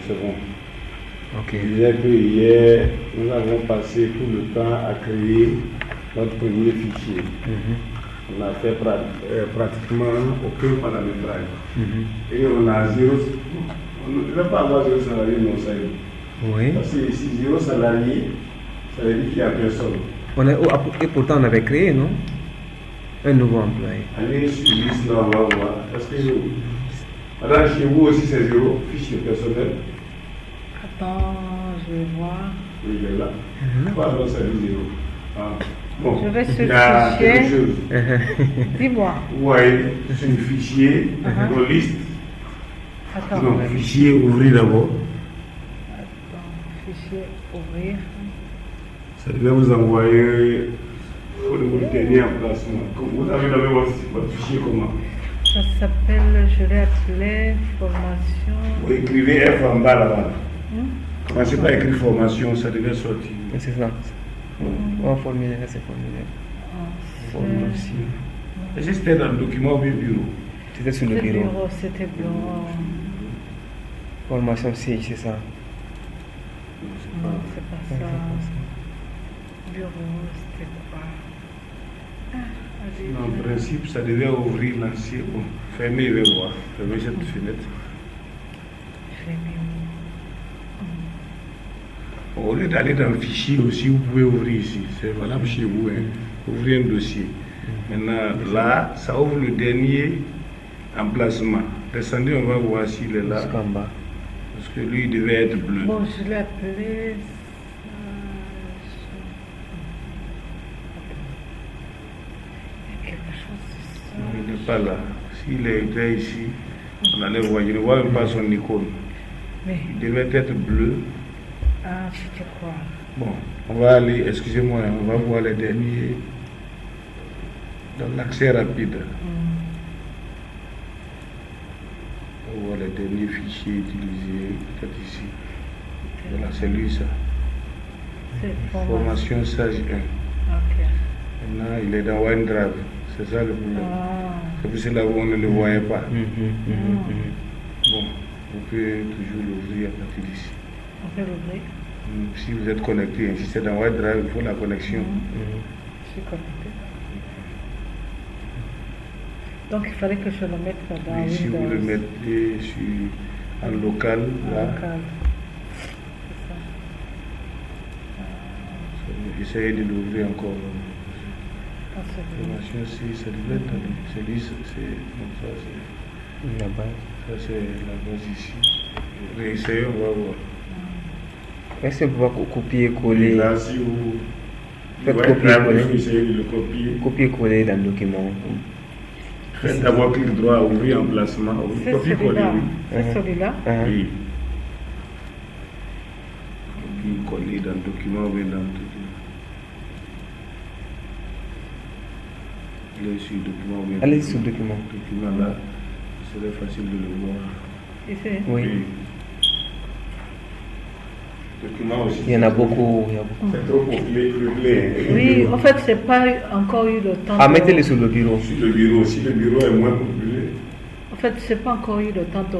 c'est bon. Ok. Il disait que hier, nous avons passé tout le temps à créer notre premier fichier. On a fait pratiquement aucun paramétrage. Et on a zéro. On ne devait pas avoir zéro salarié non salarié. Oui. Parce que si zéro salarié, ça veut dire qu'il n'y a personne. Et pourtant, on avait créé, non? Un nouveau employé. Allez sur liste, là, on va voir. Parce que madame, chez vous aussi, c'est zéro, fichier personnel. Attends, je vais voir. Oui, il est là. Pardon, ça dit zéro. Ah. Bon, Je vais sur il y a fichier. quelque chose. Dis-moi. Vous voyez, c'est un fichier, nos listes. Attends. Non, fichier ouvrir d'abord. Attends, fichier ouvrir. Ça devait vous envoyer pour le dernier emplacement. Vous avez nommé votre fichier comment? Ça s'appelle, je l'ai appelé formation. Vous écrivez F en bas là-bas. Commencez par écrire formation, ça devait sortir. C'est ça. On formulaire, c'est formulaire. Formation. C'était dans le document ou bien bureau? C'était sur le bureau. C'était bureau. Formation CI, c'est ça. Non, c'est pas ça. Bureau, c'était quoi? En principe, ça devait ouvrir l'ancien. Bon, fermez, il va voir. Fermez cette fenêtre. Au lieu d'aller dans le fichier aussi, vous pouvez ouvrir ici. C'est valable chez vous. Hein. Ouvrez un dossier. Maintenant, là, ça ouvre le dernier emplacement. Descendez, on va voir s'il est là. Jusqu'en bas. Parce que lui, il devait être bleu. Bon, je l'ai appelé. Il y a quelque chose. Il n'est pas là. S'il était ici, on allait voir. Je ne vois même pas son icône. Mais, Il devait être bleu. ah, c'était quoi? Bon, on va aller, excusez-moi, on va voir les derniers dans l'accès rapide. On va voir les derniers fichiers utilisés, peut-être ici. Voilà, c'est lui ça. C'est Formation Sage 1. Ok. Maintenant, il est dans OneDrive. C'est ça le problème. Ah. C'est pour cela qu'on ne le voyait pas. Mm-hmm. Bon, vous pouvez toujours l'ouvrir à partir d'ici. On peut l'ouvrir. Si vous êtes connecté, si c'est dans OneDrive, il faut la connexion. Je suis connectée. Donc il fallait que je le mette dans Et si vous le Windows. mettez en local, là, Local. essayez de l'ouvrir encore. Ah, c'est bon. Formation, ça devait être c'est lui, c'est comme ça, La base. ça c'est la base ici. Réessayez, on va voir. Est-ce que vous pouvez copier-coller? Là, si vous Faites ouais, copier-coller. vous essayez de le copier. Copier-coller dans le document. Faites d'abord clic droit, ouvrir emplacement. C'est Copier-coller, celui-là. oui. C'est celui-là. Oui. Copier-coller dans le document, oui, dans le document. Allez sur le document, oui. Allez sur le document. Document là, ce serait facile de le voir. Ici. Oui. Document aussi. Il y en a beaucoup. Il y a beaucoup. C'est trop complet. Oui, en fait, je n'ai pas encore eu le temps. Ah, mettez-le sur le bureau. Sur le bureau, si le bureau est moins populaire. En fait, je n'ai pas encore eu le temps de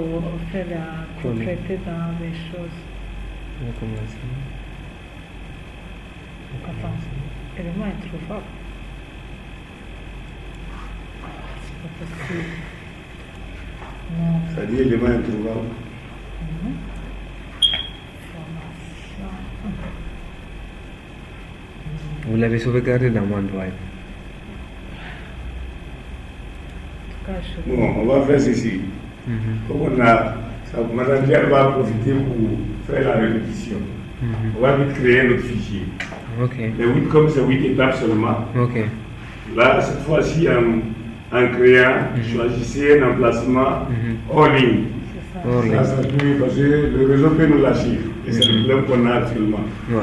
faire la compléter dans les choses. On va commencer. Attends, élément introuvable. C'est pas possible. Non. Ça dit élément introuvable. Vous l'avez sauvegardé dans OneDrive. En tout cas, je... Bon, on va faire ceci. Comme on a, manager va profiter pour faire la répétition. On va vite créer un autre fichier. Ok. Mais oui, comme c'est 8 étapes seulement, Ok. là, cette fois-ci, en créant, choisissez un emplacement hors ligne. C'est ça. Oh, Ça, là. ça peut, parce que le réseau peut nous lâcher. Et c'est le problème qu'on a actuellement. Ouais.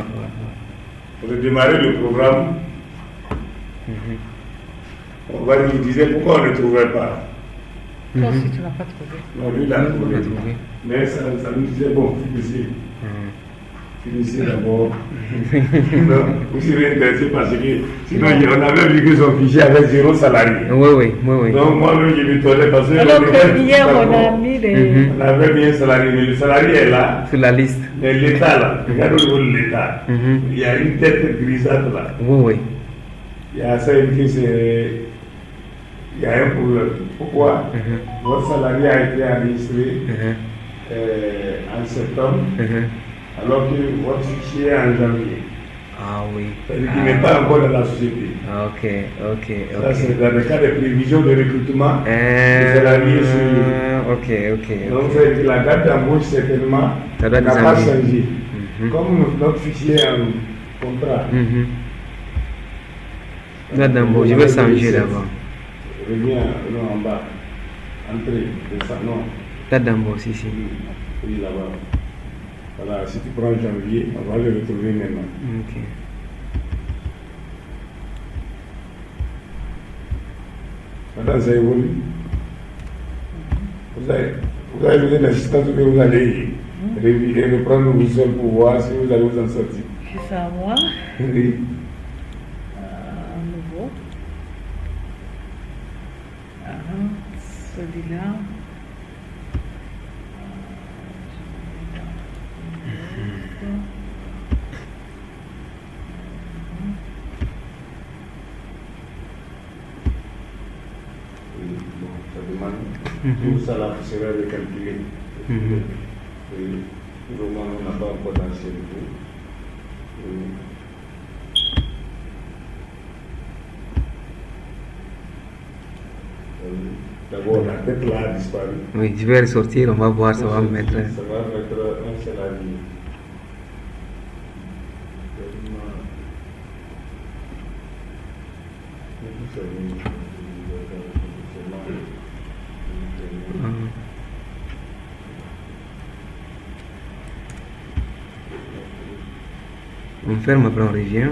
Pour démarrer le programme, on va lui dire pourquoi on ne trouvait pas. Toi aussi, tu n'as pas trouvé. Non, lui, il a trouvé. trouvé. Mais ça nous disait, bon, c'est finissez d'abord. Non, vous serez intéressé parce que sinon on avait vu que son fichier avait 0 salarié. Oui. Donc moi-même je m'étonnais parce que Alors que hier on a mis les. on avait mis un salarié, mais le salarié est là. Sur la liste. Mais l'État là, regarde au niveau de l'État, il y a une tête grisâtre là. Oui. Il y a ça qui c'est. Il y a un problème. Pourquoi votre salarié a été enregistré en septembre, alors que votre fichier est en janvier. Ah oui. C'est-à-dire qu'il n'est pas encore dans la société. Ah, ok. Ça, c'est dans le cas des prévisions de recrutement, les salariés sont. Ok. Donc, c'est que la date d'embauche, certainement, Ça n'a doit pas changer. changé. Comme notre fichier est en contrat. Date d'embauche, je vais changer d'abord. Reviens non, en bas. Entrée, non. Date d'embauche ici. Oui, là-bas. Voilà, si tu prends janvier, on va le retrouver maintenant. Ok. Maintenant, ça évolue. Vous avez besoin d'assistance que vous allez reprendre vous seul pour voir si vous allez vous en sortir. C'est à moi. Oui. À nouveau. Celui-là. Bon, ça demande. Tout ça là sera recalculé. Pour le moment, on n'a pas encore d'ancienneté. D'abord, la tête là a disparu. Oui, je vais ressortir, on va voir, ça va me mettre. Ça va mettre un salarié. On ferme, après on revient.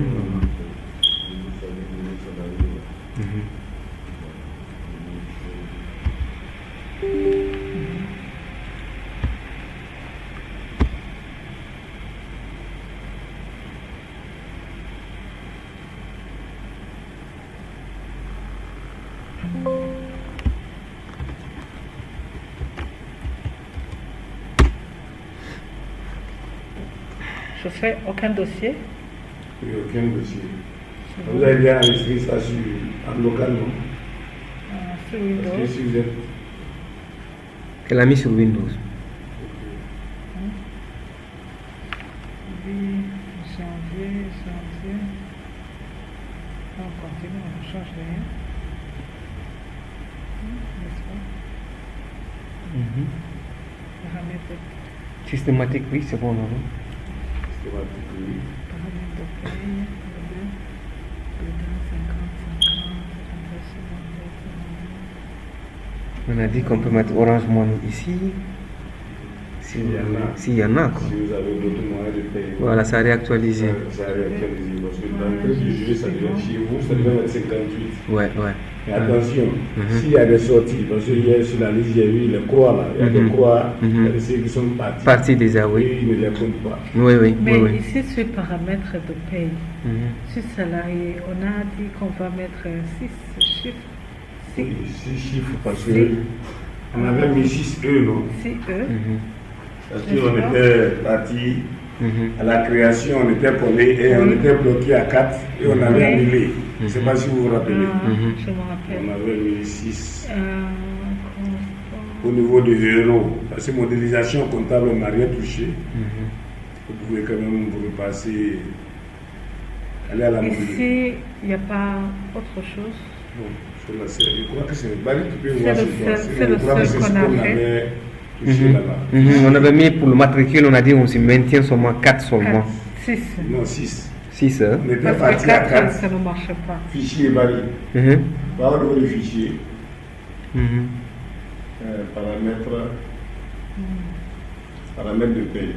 Je fais aucun dossier. Oui, aucun dossier. Vous avez bien enregistré ça en local, non? Sur Parce que Windows. si vous êtes. Elle a mis sur Windows. Oui, janvier. On continue, on ne change rien. N'est-ce pas? Paramètres. Systématique, oui, c'est bon, non? Systématique, oui. Paramètres de paye. On a dit qu'on peut mettre Orange Money ici. S'il y en a, quoi. Si vous avez d'autres moyens de payer. Voilà, ça a réactualisé. Ça a réactualisé. Parce que dans le cas du jeu, ça devait chez vous, ça devait être 58. Ouais. Mais attention, s'il y a des sorties, parce que hier sur la liste, j'ai vu les croix là. Il y a des croix, il y a des ceux qui sont partis. Parti déjà, Et oui. ils ne les comptent pas. Oui. Mais ici, sur paramètres de paye, sur salarié, on a dit qu'on va mettre 6 chiffres. Oui, 6 chiffres, parce que on avait mis 6 E, non? 6 E. Parce qu'on était parti à la création, on était collé et on était bloqué à 4 et on avait annulé. Je ne sais pas si vous vous rappelez. Je me rappelle. On avait mis 6 au niveau de héros. Parce que modélisation comptable, on n'a rien touché. Vous pouvez quand même vous repasser, aller à la modélisation. Ici, il n'y a pas autre chose. Bon, sur la série, je crois que c'est Barry, tu peux voir C'est le seul qu'on a fait. Touché là-bas. On avait mis pour le matricule, on a dit on se maintient seulement 4 seulement. 6. Non, 6. 6 heures. On était Parce que parti à 4, 4. ça ne marche pas. Fichier Barry. Par rapport au fichier, paramètres de paye.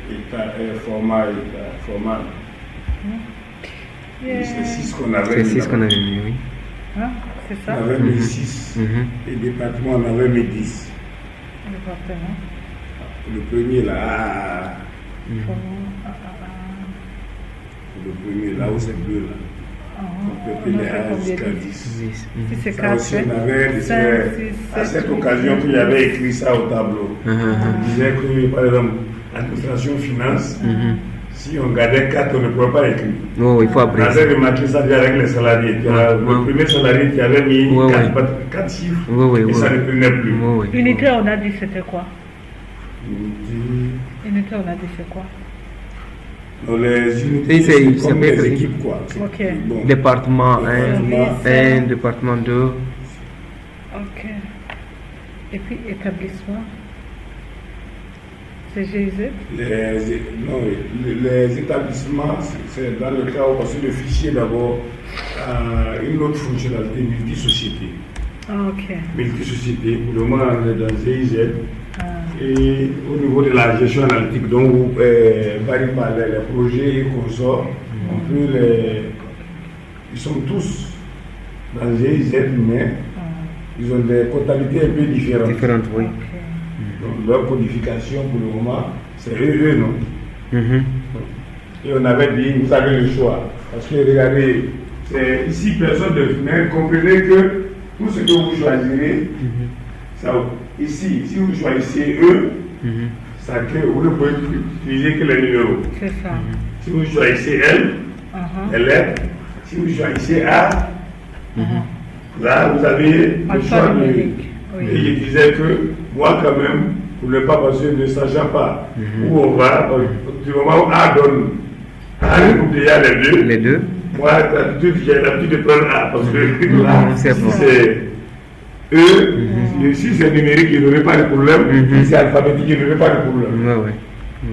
Et format. C'est 6 qu'on avait C'est mis. 6 qu'on avait mis, oui. Hein? C'est ça? On avait mis 6. Et département, on avait mis 10. Le rappel, hein? Le premier là. Le premier là où c'est bleu là. Compléter les A jusqu'à 10. Si c'est Ça 4, aussi, on avait, c'est à cette occasion qu'il y avait écrit ça au tableau. On disait que, par exemple, administration finance, si on gardait 4, on ne pouvait pas écrire. Oh, il faut On après. avait remarqué ça déjà avec les salariés. Le premier salarié qui avait mis 4 chiffres, et ça ne prenait plus. Unité, on a dit c'était quoi? Unité, on a dit c'est quoi? Non, les unités, Et c'est comme peut les être- équipes, quoi. Ok. Bon. Département 1, Département. département 2. Ok. Et puis établissement. C'est GIZ? Les établissements, c'est dans le cas où, parce que le fichier d'abord a une autre fonctionnalité, multi-société. Ah, ok. Multi-société, pour le moment, on est dans GIZ. Ah, Et au niveau de la gestion analytique, donc vous Barry parlait, les projets et consorts, on peut ils sont tous dans GIZ, mais ils ont des comptabilités un peu différentes. Différentes, oui. ok. Donc leur codification pour le moment, c'est eux, non? Mhm. Et on avait dit, vous avez le choix. Parce que regardez, ici, personne ne mais comprenez que tout ce que vous choisirez, ça, ici, si vous choisissez eux, ça que vous ne pouvez plus utiliser que les numéros. C'est ça. Si vous choisissez elle, Uh-huh. lettre, si vous choisissez A, là vous avez le choix de. Alphanumérique, oui. Et je disais que moi, quand même, pour ne pas passer ne sachant pas où on va, du moment où A donne A, vous déjà les deux. Les deux. Moi, j'ai l'habitude de prendre A parce que là, c'est si bon. c'est E, si c'est numérique, il n'y aurait pas de problème. Si c'est alphabétique, il n'y aurait pas de problème. Oui, oui.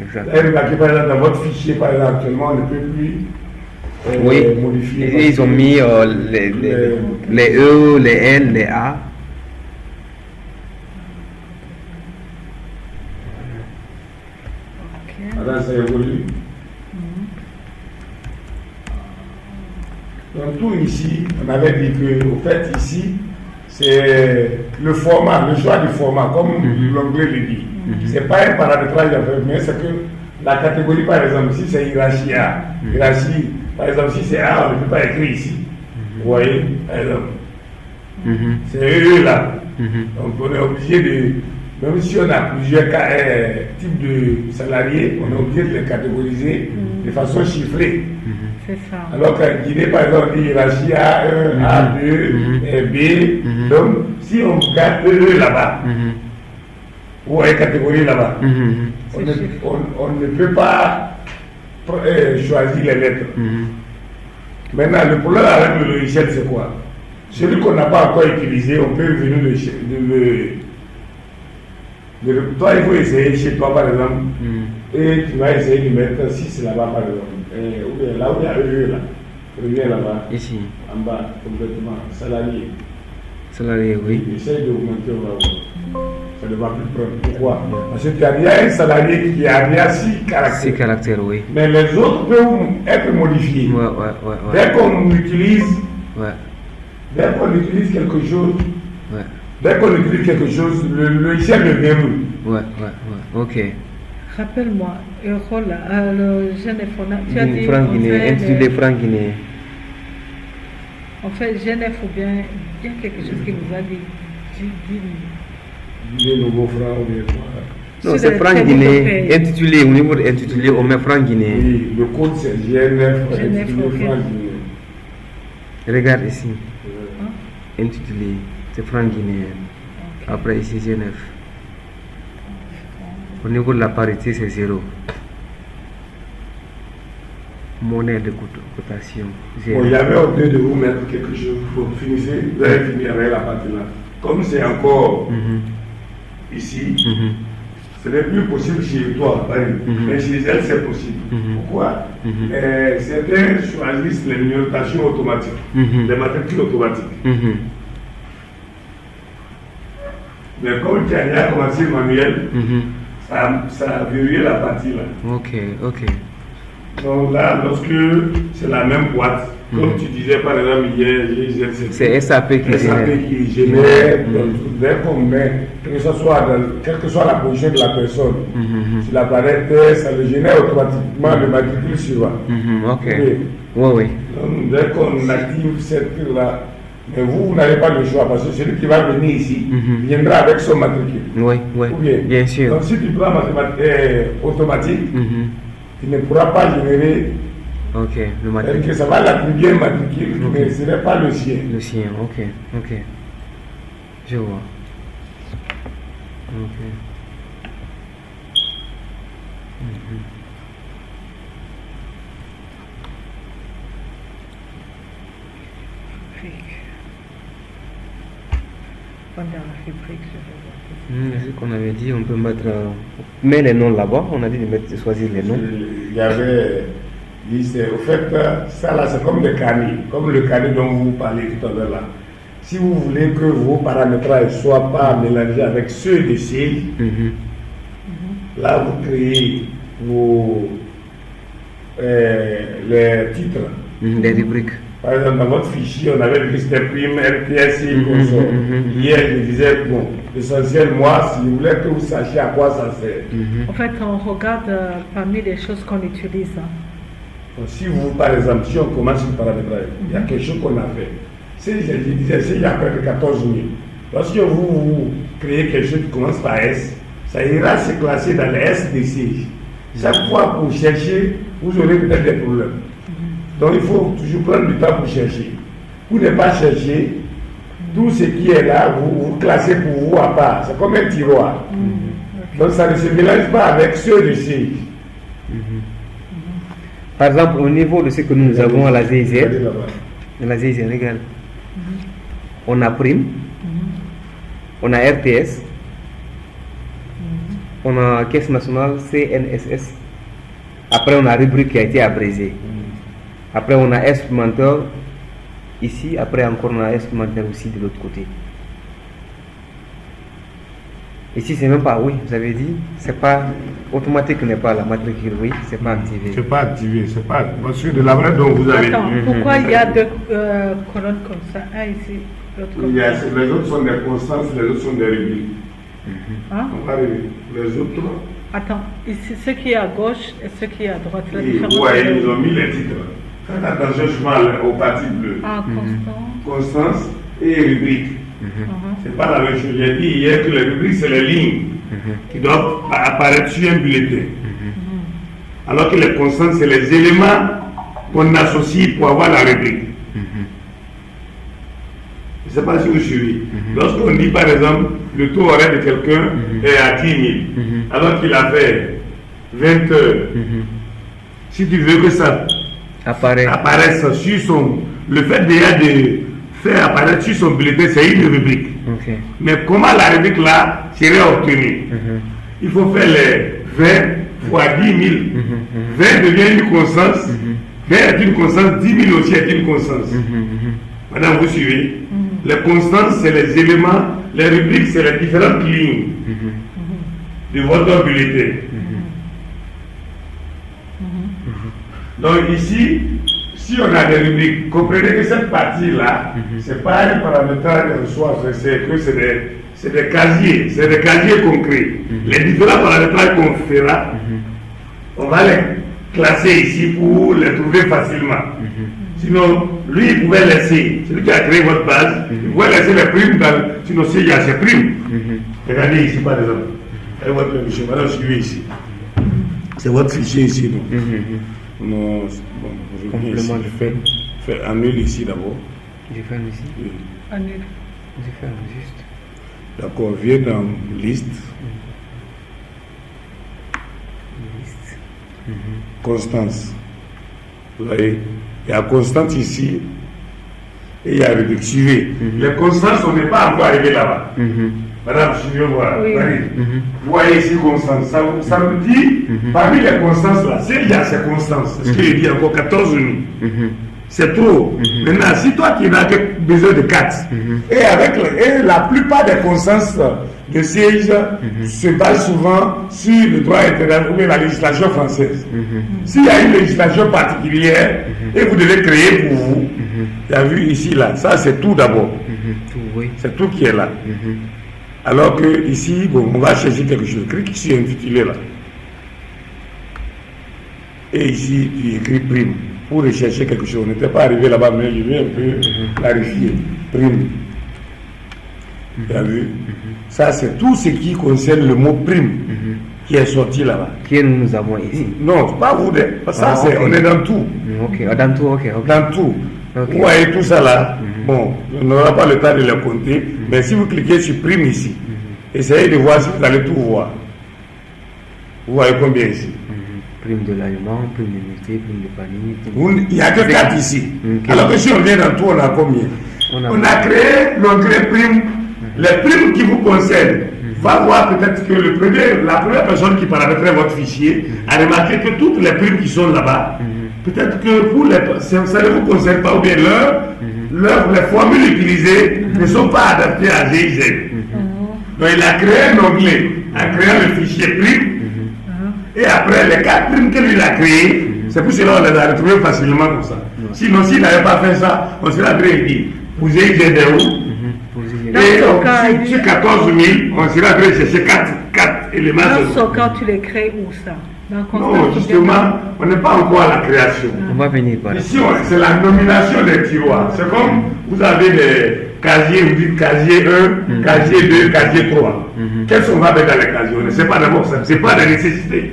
Exact. Là, remarquez, par exemple, dans votre fichier, par exemple, actuellement, on ne peut plus Oui, modifier. et ils ont mis les E, les N, les A. Ok. Maintenant, ça évolue. Donc, tout ici, on avait dit que, au fait, ici, c'est le format, le choix du format, comme l'anglais le dit. Ce n'est pas un paramétrage à faire, mais c'est que la catégorie, par exemple, si c'est hiérarchie A, hiérarchie, par exemple, si c'est A, on ne peut pas écrire ici. Vous voyez, par exemple. C'est eux là. Donc, on est obligé de, même si on a plusieurs types de salariés, on est obligé de les catégoriser de façon chiffrée. C'est ça. Alors qu'en Guinée, par exemple, on dit hiérarchie A1, A2, et B. Donc, si on garde eux là-bas, ou une catégorie là-bas, on ne peut pas choisir les lettres. Maintenant, le problème avec le logiciel, c'est quoi? Celui qu'on n'a pas encore utilisé, on peut venir toi, il faut essayer chez toi, par exemple, et tu vas essayer de mettre 6 là-bas, par exemple. Ou bien là où il y a eux, là. Reviens là-bas, Ici. en bas, complètement, salarié. Salarié, oui. Essaye d'augmenter, on va voir. Ça ne va plus prendre. Pourquoi? Parce que tu as déjà un salarié qui a déjà 6 caractères. 6 caractères, oui. Mais les autres peuvent être modifiés. Ouais. Dès qu'on utilise, Ouais. dès qu'on utilise quelque chose, Ouais. dès qu'on utilise quelque chose, le logiciel devient nous. Ouais. Ok. Rappelle-moi, Eurol, le GNF, tu as dit Franc guinéen, intitulé Franc guinéen. on fait GNF ou bien quelque chose qui nous a dit. Les nouveaux francs ou bien quoi. Non, Sur c'est le Franc crédit guinéen. de paie. Intitulé, au niveau de intitulé, on met Franc guinéen. Oui, le code c'est GNF, GNF, intitulé ok. franc guinéen. Regarde ici. Hein? Intitulé, c'est Franc guinéen. Après ici, GNF. Au niveau de la parité, c'est 0. Monnaie de cotation. Bon, il y avait au lieu de vous mettre quelque chose, vous finissez, vous allez finir avec la partie là. Comme c'est encore ici, ce n'est plus possible chez toi, Paris, mais chez elle c'est possible. Pourquoi? Certains choisissent les numérotations automatiques, les matricules automatiques. Mais comme tu as déjà commencé le manuel, ça a verrouillé la partie là. Ok. Donc là, lorsque c'est la même boîte, Comme tu disais par exemple hier, C'est SAP qui SAP génère. qui génère, dès qu'on met, quelle que soit la position de la personne, si l'appareil test, ça le génère automatiquement le matricule suivant. Ok. Oui. Oui. Donc, dès qu'on active cette là, mais vous n'avez pas le choix parce que celui qui va venir ici viendra avec son matricule. Oui, oui. Ou bien, Bien sûr. Donc si tu prends automatique, tu ne pourras pas générer. Ok, le C'est-à-dire matricule. que ça va l'attribuer un matricule, mais ce n'est pas le sien. Le sien, ok. Je vois. Ok. Rubrique. Pendant la rubrique, je vais voir. C'est ce qu'on avait dit, on peut mettre. Mets les noms là-bas, on a dit de choisir les noms. Il y avait dit, au fait, ça là, c'est comme des carnets, comme le carnet dont vous parlez tout à l'heure là. Si vous voulez que vos paramétrages ne soient pas mélangés avec ceux de ces, là vous créez les titres. Des rubriques. Par exemple, dans votre fichier, on avait le liste prime, RPS et consort. Hier, je disais, bon, l'essentiel, moi, si vous voulez que vous sachiez à quoi ça sert. En fait, on regarde parmi les choses qu'on utilise. Donc, si vous, par exemple, si on commence une paramétrage, il y a quelque chose qu'on a fait. Si je disais, s'il y a près de 14 000, lorsque vous créez quelque chose qui commence par S, ça ira se classer dans les SDC. Chaque fois que vous cherchez, vous aurez peut-être des problèmes. Donc il faut toujours prendre du temps pour chercher. Pour ne pas chercher, tout ce qui est là, vous classez pour vous à part. C'est comme un tiroir. Donc ça ne se mélange pas avec ceux de ces. Par exemple, au niveau de ce que nous avons à la ZZ, regarde. On a prime, on a RTS, on a caisse nationale CNSS. Après, on a rubrique qui a été abrégée. Après, on a instrumentaire ici. Après, encore, on a instrumentaire aussi de l'autre côté. Ici, c'est même pas, oui, vous avez dit, c'est pas automatique, n'est pas la matricule, oui, c'est pas activé. C'est pas activé, c'est pas. Monsieur de la vraie dont vous avez Attends, dit. pourquoi il y a deux colonnes comme ça? Un ici, l'autre comme ça. Les autres sont des constances, les autres sont des rubriques. Hein? On va revenir. Les autres. Attends, ici, ce qui est à gauche et ce qui est à droite. La Et différence, vous voyez, c'est- ils ont mis les titres. Faites attention souvent aux parties bleues. Ah, constant. Constance et rubrique. C'est pas la même chose. J'ai dit hier que les rubriques, c'est les lignes qui doivent apparaître sur un bulletin. Alors que les constantes, c'est les éléments qu'on associe pour avoir la rubrique. Je ne sais pas si vous suivez. Lorsqu'on dit par exemple, le taux horaire de quelqu'un est à 10 000, alors qu'il a fait 20 heures. Si tu veux que ça apparaisse sur son. Le fait déjà de faire apparaître sur son bulletin, c'est une rubrique. Mais comment la rubrique là serait obtenue? Il faut faire les 20 fois 10 000. 20 devient une constance. 20 est une constance, 10 000 aussi est une constance. Madame, vous suivez? Les constances, c'est les éléments, les rubriques, c'est les différentes lignes de votre bulletin. Donc ici, si on a des rubriques, comprenez que cette partie-là, c'est pas un paramétrage en soi, c'est des casiers concrets. Les différents paramétrages qu'on fera, on va les classer ici pour les trouver facilement. Sinon, lui, il pouvait laisser, celui qui a créé votre base, il pouvait laisser les primes, sinon s'il y a ses primes. Regardez ici par exemple. Et votre fichier, madame, suivez ici. C'est votre fichier ici. Non, bon, je viens ici. Complément de fait. Annule ici d'abord. Je ferme ici. Oui. Annule. Je ferme juste. D'accord, viens dans liste. Liste. Constance. Vous voyez, il y a constance ici et il y a rubrique. Suivez. Les constances, on n'est pas encore arrivé là-bas. Madame, suivez-moi. Oui. Vous voyez ici constance. Ça me dit, parmi les constances là, s'il y a ces constances, parce qu'il dit encore 14 000. c'est trop. Maintenant, si toi qui n'as que besoin de 4, et la plupart des consensus de siège se basent souvent sur le droit international ou la législation française. S'il y a une législation particulière et vous devez créer pour vous, tu as vu ici, là, ça c'est tout d'abord. C'est tout qui est là. Alors que ici, bon, on va chercher quelque chose. Clique ici intitulé là. Et ici, tu écris prime pour rechercher quelque chose. On n'était pas arrivé là-bas, mais je vais un peu clarifier. Prime. Tu as vu? Ça, c'est tout ce qui concerne le mot prime qui est sorti là-bas. Que nous avons ici. Non, pas vous. Ça, c'est, on est dans tout. Dans tout, ok. Dans tout. Vous voyez tout ça là. Bon, on n'aura pas le temps de le compter. Mais si vous cliquez sur prime ici, essayez de voir si vous allez tout voir. Vous voyez combien ici? Prime de l'aliment, prime d'unité, prime de panier. Il n'y a que 4 ici. Alors que si on vient dans tout, on a combien? On a créé prime. Les primes qui vous concernent, va voir peut-être que la première personne qui paramétrait votre fichier a remarqué que toutes les primes qui sont là-bas, peut-être que ça ne vous concerne pas, ou bien les formules utilisées ne sont pas adaptées à GIZ. Donc il a créé un onglet en créant le fichier prime. Et après, les 4 primes que lui a créées, c'est pour cela qu'on les a retrouvées facilement comme ça. Sinon, s'il n'avait pas fait ça, on serait très dit, pour GIZ où? Et sur 14 000, on serait très chercher 4 éléments. Dans ce cas, tu les crées où ça? Non, justement, on n'est pas encore à la création. On va venir par là. Ici, c'est la nomination des tiroirs. C'est comme vous avez des casiers, vous dites casier 1, casier 2, casier 3. Qu'est-ce qu'on va mettre dans les casiers? On ne sait pas d'abord ça. Ce n'est pas la nécessité.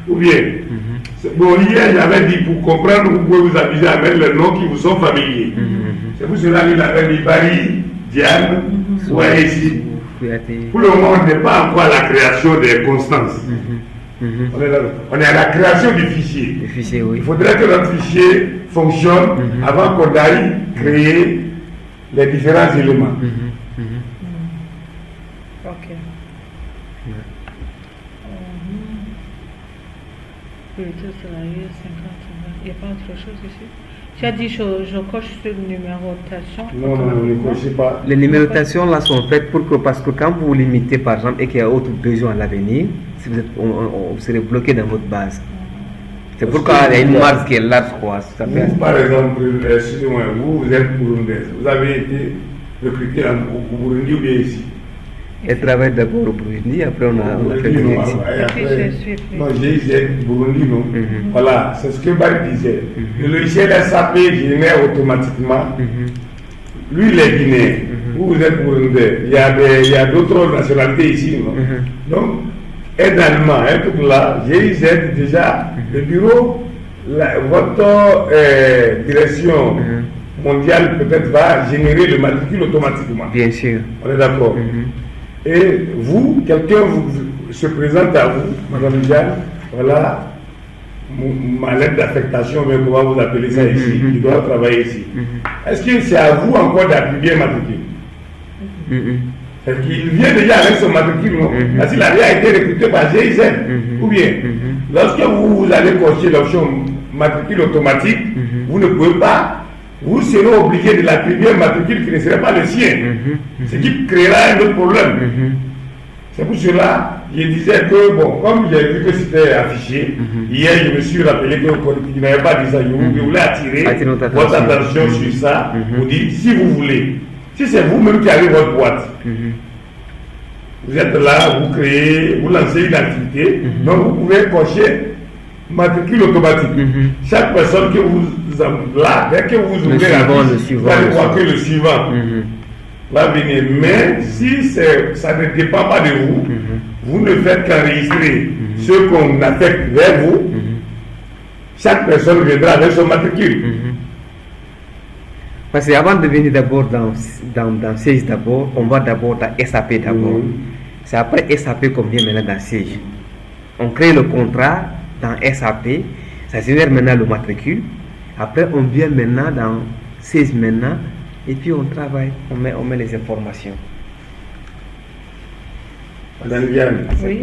Ou bien, bon, hier, j'avais dit pour comprendre, vous pouvez vous amuser à mettre les noms qui vous sont familiers. C'est pour cela qu'il avait mis Barry, Diane, vous voyez ici. Pour le moment, on n'est pas encore à la création des constances. On est à la création du fichier. Oui. Il faudrait que notre fichier fonctionne avant qu'on aille créer les différents éléments. Ok. Salarié, 50, il n'y a pas autre chose ici? Tu as dit je coche sur numérotation. Non, ne cochez pas. Les numérotations là sont faites parce que quand vous limitez par exemple et qu'il y a autre besoin à l'avenir, si vous serez bloqué dans votre base. C'est pourquoi il y a une marge qui est large quoi. Vous, par exemple, excusez-moi, vous êtes burundais. Vous avez été recruté au Burundi ou bien ici? Elle travaille d'abord au Burundi, après on a fait le ici. Non, j'ai Burundi, non. Voilà, c'est ce que Barry disait. Le logiciel SAP génère automatiquement. Lui, il est guinéen. Vous êtes burundais. Il y a d'autres nationalités ici, non. Donc, aide allemand, tout là, GIZ déjà, le bureau, votre direction mondiale peut-être va générer le matricule automatiquement. Bien sûr. On est d'accord. Et vous, quelqu'un se présente à vous, Madame Diane, voilà ma lettre d'affectation, mais comment vous appelez ça ici, il doit travailler ici. Est-ce que c'est à vous encore d'attribuer matricule? C'est qu'il vient déjà avec son matricule, non? Parce qu'il a été recruté par GIZ. Ou bien, lorsque vous allez cocher l'option matricule automatique, vous ne pouvez pas, vous serez obligé de l'attribuer un matricule qui ne serait pas le sien. Ce qui créera un autre problème. C'est pour cela que je disais que, bon, comme j'ai vu que c'était affiché, hier je me suis rappelé que vous n'avez pas dit ça, je voulais attirer votre attention sur ça, vous dire, si vous voulez, si c'est vous-même qui avez votre boîte, vous êtes là, vous créez, vous lancez une activité, donc vous pouvez cocher matricule automatique. Chaque personne que vous là, dès que vous ouvrez la fiche, vous allez voir que le suivant va venir. Mais si ça ne dépend pas de vous, vous ne faites qu'enregistrer ce qu'on affecte vers vous, chaque personne viendra avec son matricule. Parce qu'avant de venir d'abord dans Sage d'abord, on va d'abord dans SAP d'abord. C'est après SAP qu'on vient maintenant dans Sage. On crée le contrat dans SAP, ça génère maintenant le matricule. Après, on vient maintenant dans Sage maintenant, et puis on travaille, on met les informations. Madame Diane. Oui.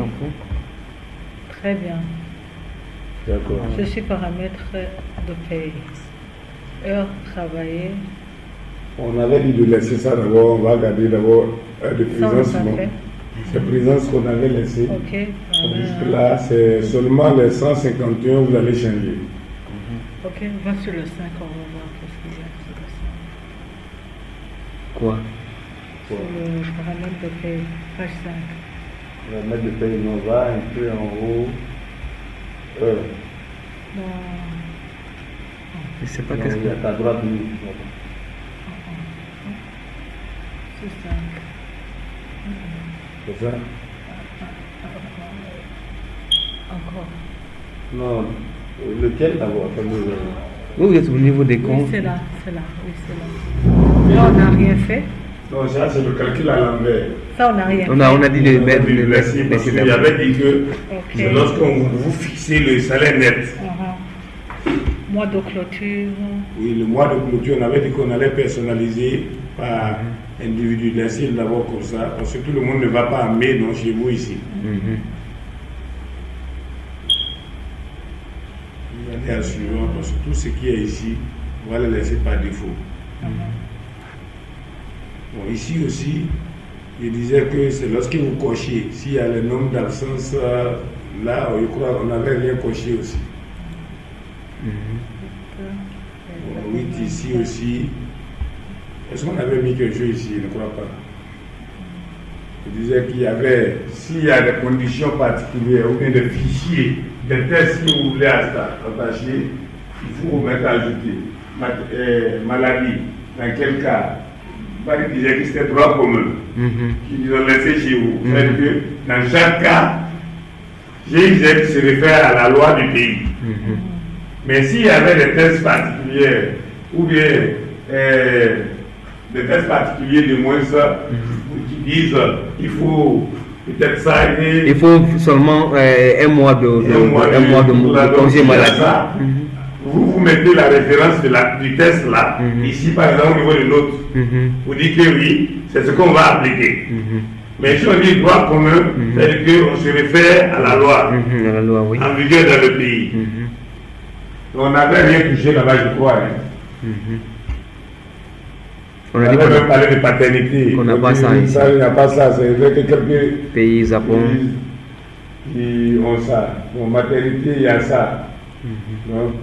Très bien. D'accord. Je suis paramètre de paye. heures travaillées. On avait dit de laisser ça d'abord, on va regarder d'abord de Ça, on présence. l'a Non. fait. C'est présence qu'on avait laissé. Ok. Jusque-là, c'est seulement les 151 vous allez changer. Ok, on va sur le 5, on va voir qu'est-ce qu'il y a sur le 5. Quoi? Sur le paramètre de paye, page 5. On va mettre le pays, on va un peu en haut. Non. Je sais pas Non, qu'est-ce il y a que... ta droite. C'est 5. C'est ça? Encore. Non, lequel d'abord? Vous êtes au niveau des Oui, comptes. c'est là, c'est là. Oui, c'est là. Là, on n'a rien fait. Non, ça c'est le calcul à l'envers. Ça, on n'a rien On fait. a dit le mettre Il parce qu'il avait dit que c'est Ok. lorsqu'on vous fixez le salaire net. Mois de clôture. Oui, le mois de clôture, on avait dit qu'on allait personnaliser par individu. Laissez d'abord comme ça, parce que tout le monde ne va pas en mai donc chez vous ici. Mhm. Vous allez à suivant, parce que tout ce qui est ici, on va le laisser par défaut. Bon, ici aussi, je disais que c'est lorsque vous cochez, s'il y a le nombre d'absences, là, je crois qu'on n'avait rien coché aussi. Bon, 8 ici aussi. Est-ce qu'on avait mis quelque chose ici? Je ne crois pas. Je disais qu'il y avait, s'il y a des conditions particulières ou bien des fichiers, des tests que vous voulez attacher, il faut mettre à ajouter. Maladie, dans quel cas? Il disait que c'était droit commun, qu'ils ont laissé chez vous. C'est-à-dire que dans chaque cas, GIZ se réfère à la loi du pays. Mais s'il y avait des tests particuliers, ou bien des tests particuliers de moins qui disent qu'il faut peut-être ça et Il faut seulement un mois de congé maladie. Vous mettez la référence du test là, ici par exemple au niveau de l'autre. Vous dites que oui, c'est ce qu'on va appliquer. Mais si on dit droit commun, c'est-à-dire qu'on se réfère à la loi, La loi, oui. en vigueur dans le pays. On n'avait rien touché là-bas, je crois. On On a dit avait qu'on même parlé de paternité. qu'on n'a pas ça ici. Il n'y a pas ça, c'est vrai que quelques pays Japon. qui ont ça. Bon, maternité, il y a ça. Non?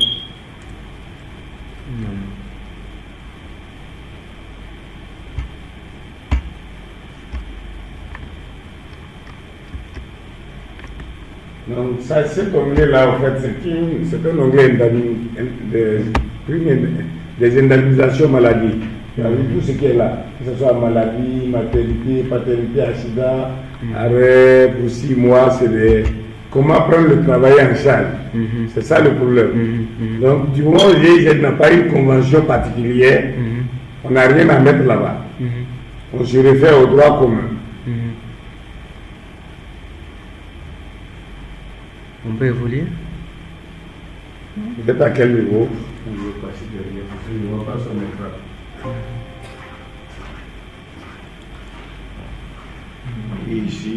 Donc, ça, cet onglet-là, en fait, c'est un onglet des indemnisations maladie. Avec tout ce qui est là, que ce soit maladie, maternité, paternité, accident, arrêt pour 6 mois, c'est des. Comment prendre le travail en charge? C'est ça le problème. Donc, du moment où GIZ n'a pas une convention particulière, on n'a rien à mettre là-bas. On se réfère au droit commun. On peut évoluer? Vous êtes à quel niveau? On veut passer derrière, parce que je ne vois pas son écran. Et ici,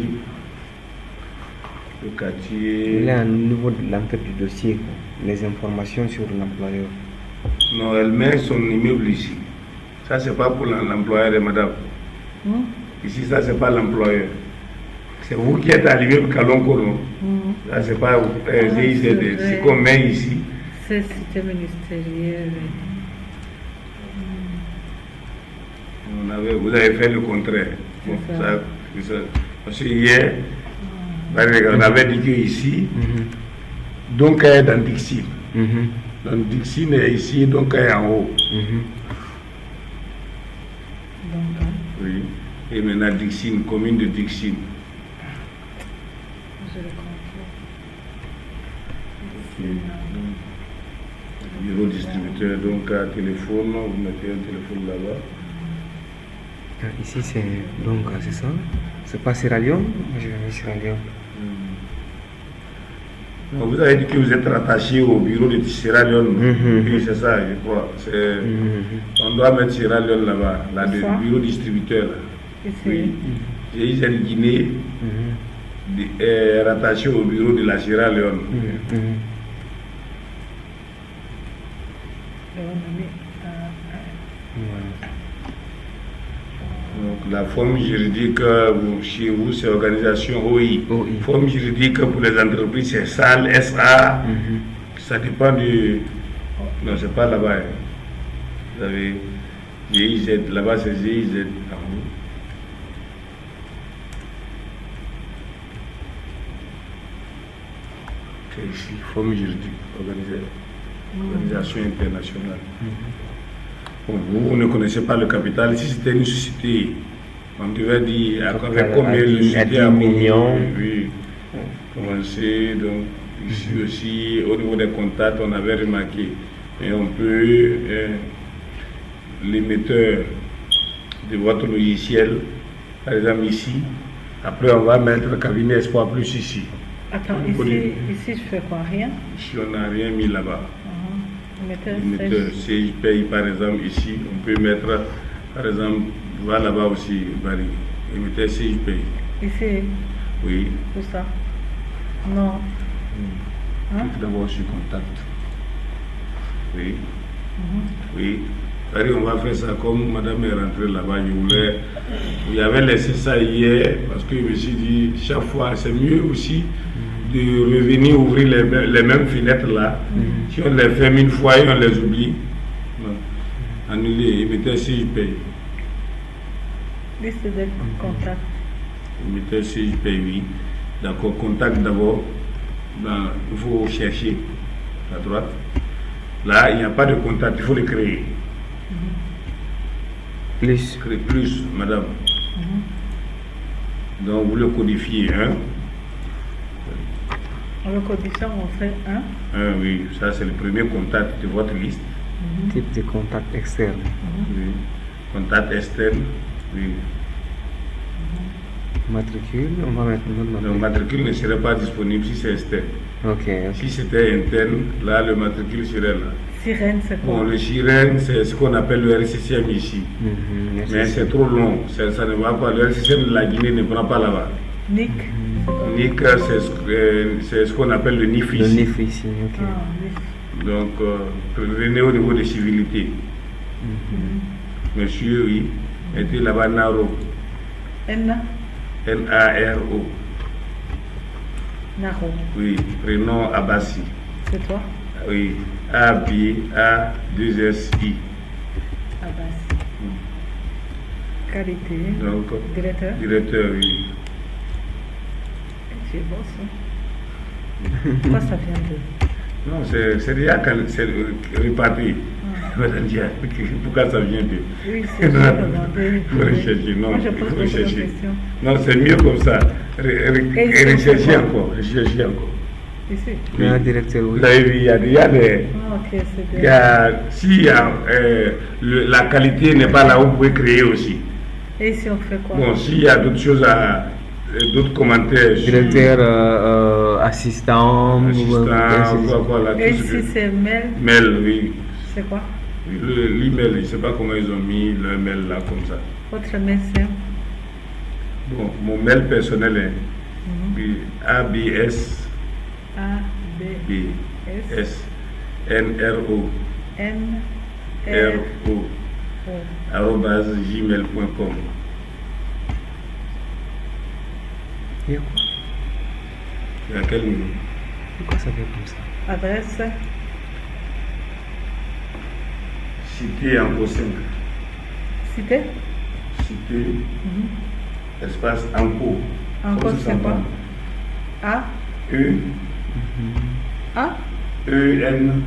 le quartier. Il est au niveau de l'enquête du dossier, les informations sur l'employeur. Non, elle met son immeuble ici. Ça, c'est pas pour l'employeur de madame. Ici, ça, c'est pas l'employeur. C'est vous qui êtes arrivé au Kalonkono. Là, c'est pas GIZ. C'est qu'on met ici. C'est cité ministériel. Vous avez fait le contraire. Bon, ça. Parce que hier, on avait dit que ici, donc elle est dans Dixine. Donc Dixine est ici, donc elle est en haut. Oui. Et maintenant Dixine, commune de Dixine. Je le comprends. Bureau distributeur, donc à téléphone, vous mettez un téléphone là-bas. Ici, c'est donc, c'est ça? C'est pas Sierra Leone? Moi, je vais mettre Sierra Leone. Donc, vous avez dit que vous êtes rattaché au bureau de Sierra Leone. Oui, c'est ça, je crois. On doit mettre Sierra Leone là-bas, là, le bureau distributeur. Là. Oui. GIZ Guinée rattaché au bureau de la Sierra Leone. Donc, la forme juridique, chez vous, c'est organisation OI. OI. Forme juridique pour les entreprises, c'est SAL, SA. Ça dépend du. Non, c'est pas là-bas. Hein. Vous avez GIZ, là-bas c'est GIZ. C'est ici, forme juridique, organisation internationale. Bon, vous ne connaissez pas le capital. Si c'était une société, on devait dire avec combien de sociétés à 10 millions. Oui, commencer. Donc, ici aussi, au niveau des contacts, on avait remarqué. Et on peut, l'émetteur de votre logiciel, par exemple ici, après on va mettre le cabinet Espoir Plus ici. Attends, ici je fais quoi? Rien? Ici on n'a rien mis là-bas. L'émetteur CJPI par exemple ici, on peut mettre par exemple, va là-bas aussi, Barry, émetteur CJPI. Ici? Oui. Où ça? Non. Clique d'abord sur contact. Oui. Oui. Allez, on va faire ça comme madame est rentrée là-bas. Il y avait laissé ça hier parce que je me suis dit, chaque fois, c'est mieux aussi de revenir ouvrir les mêmes fenêtres là. Si on les ferme une fois et on les oublie, annuler, et mettez si je paye. Liste de contacts. Mettez si je paye, oui. D'accord, contact d'abord. Il faut chercher à droite. Là, il n'y a pas de contact, il faut le créer. Plus. Créer plus, madame. Donc, vous le codifiez, hein? En le codifiant, on fait 1. Oui, ça c'est le premier contact de votre liste. Type de contact externe. Oui. Contact externe, oui. Matricule, on va mettre notre Le matricule ne serait pas disponible si c'est externe. Ok. Si c'était interne, là le matricule serait là. Sirène, c'est quoi? Bon, le sirène, c'est ce qu'on appelle le RCCM ici. Mais c'est trop long, ça ne va pas. Le RCCM de la Guinée ne prend pas là-bas. NIC. NIC, c'est ce qu'on appelle le NIF ici. Le NIF ici, ok. NIF. Donc, venez au niveau des civilités. Monsieur, oui, était là-bas Naro. N-A-R-O. Naro. Oui, prénom Abassi. C'est toi? Oui, A-B-A-2-S-I. Abassi. Qualité. Donc, Directeur. Directeur, oui. Tu es beau ça. Pourquoi ça vient de? Non, c'est déjà c'est réparti. Pourquoi ça vient de? Oui, c'est bien demandé. Il faut rechercher, non. Moi, je Il pose faut beaucoup de rechercher. questions. Non, c'est mieux comme ça. Et Rechercher encore, rechercher encore. Ici. Il y a un directeur, oui. Vous avez vu, il y a des. Ah, ok, c'est bien. Si la qualité n'est pas là, vous pouvez créer aussi. Et ici, on fait quoi? Bon, s'il y a d'autres choses d'autres commentaires. Directeur, assistant, quoi, là, et tout ce ici, que- c'est mail. Mail, oui. C'est quoi? L'email, je ne sais pas comment ils ont mis le mail là comme ça. Votre mail, c'est Bon, mon mail personnel est ABS A, B, B S, S N R O N, R R, O O. @gmail.com. Il y a quoi? C'est à quel niveau? Pourquoi ça fait comme ça? Adresse, Cité en 5. cité. Cité, espace Anco. Encore, c'est quoi? A, E A, E N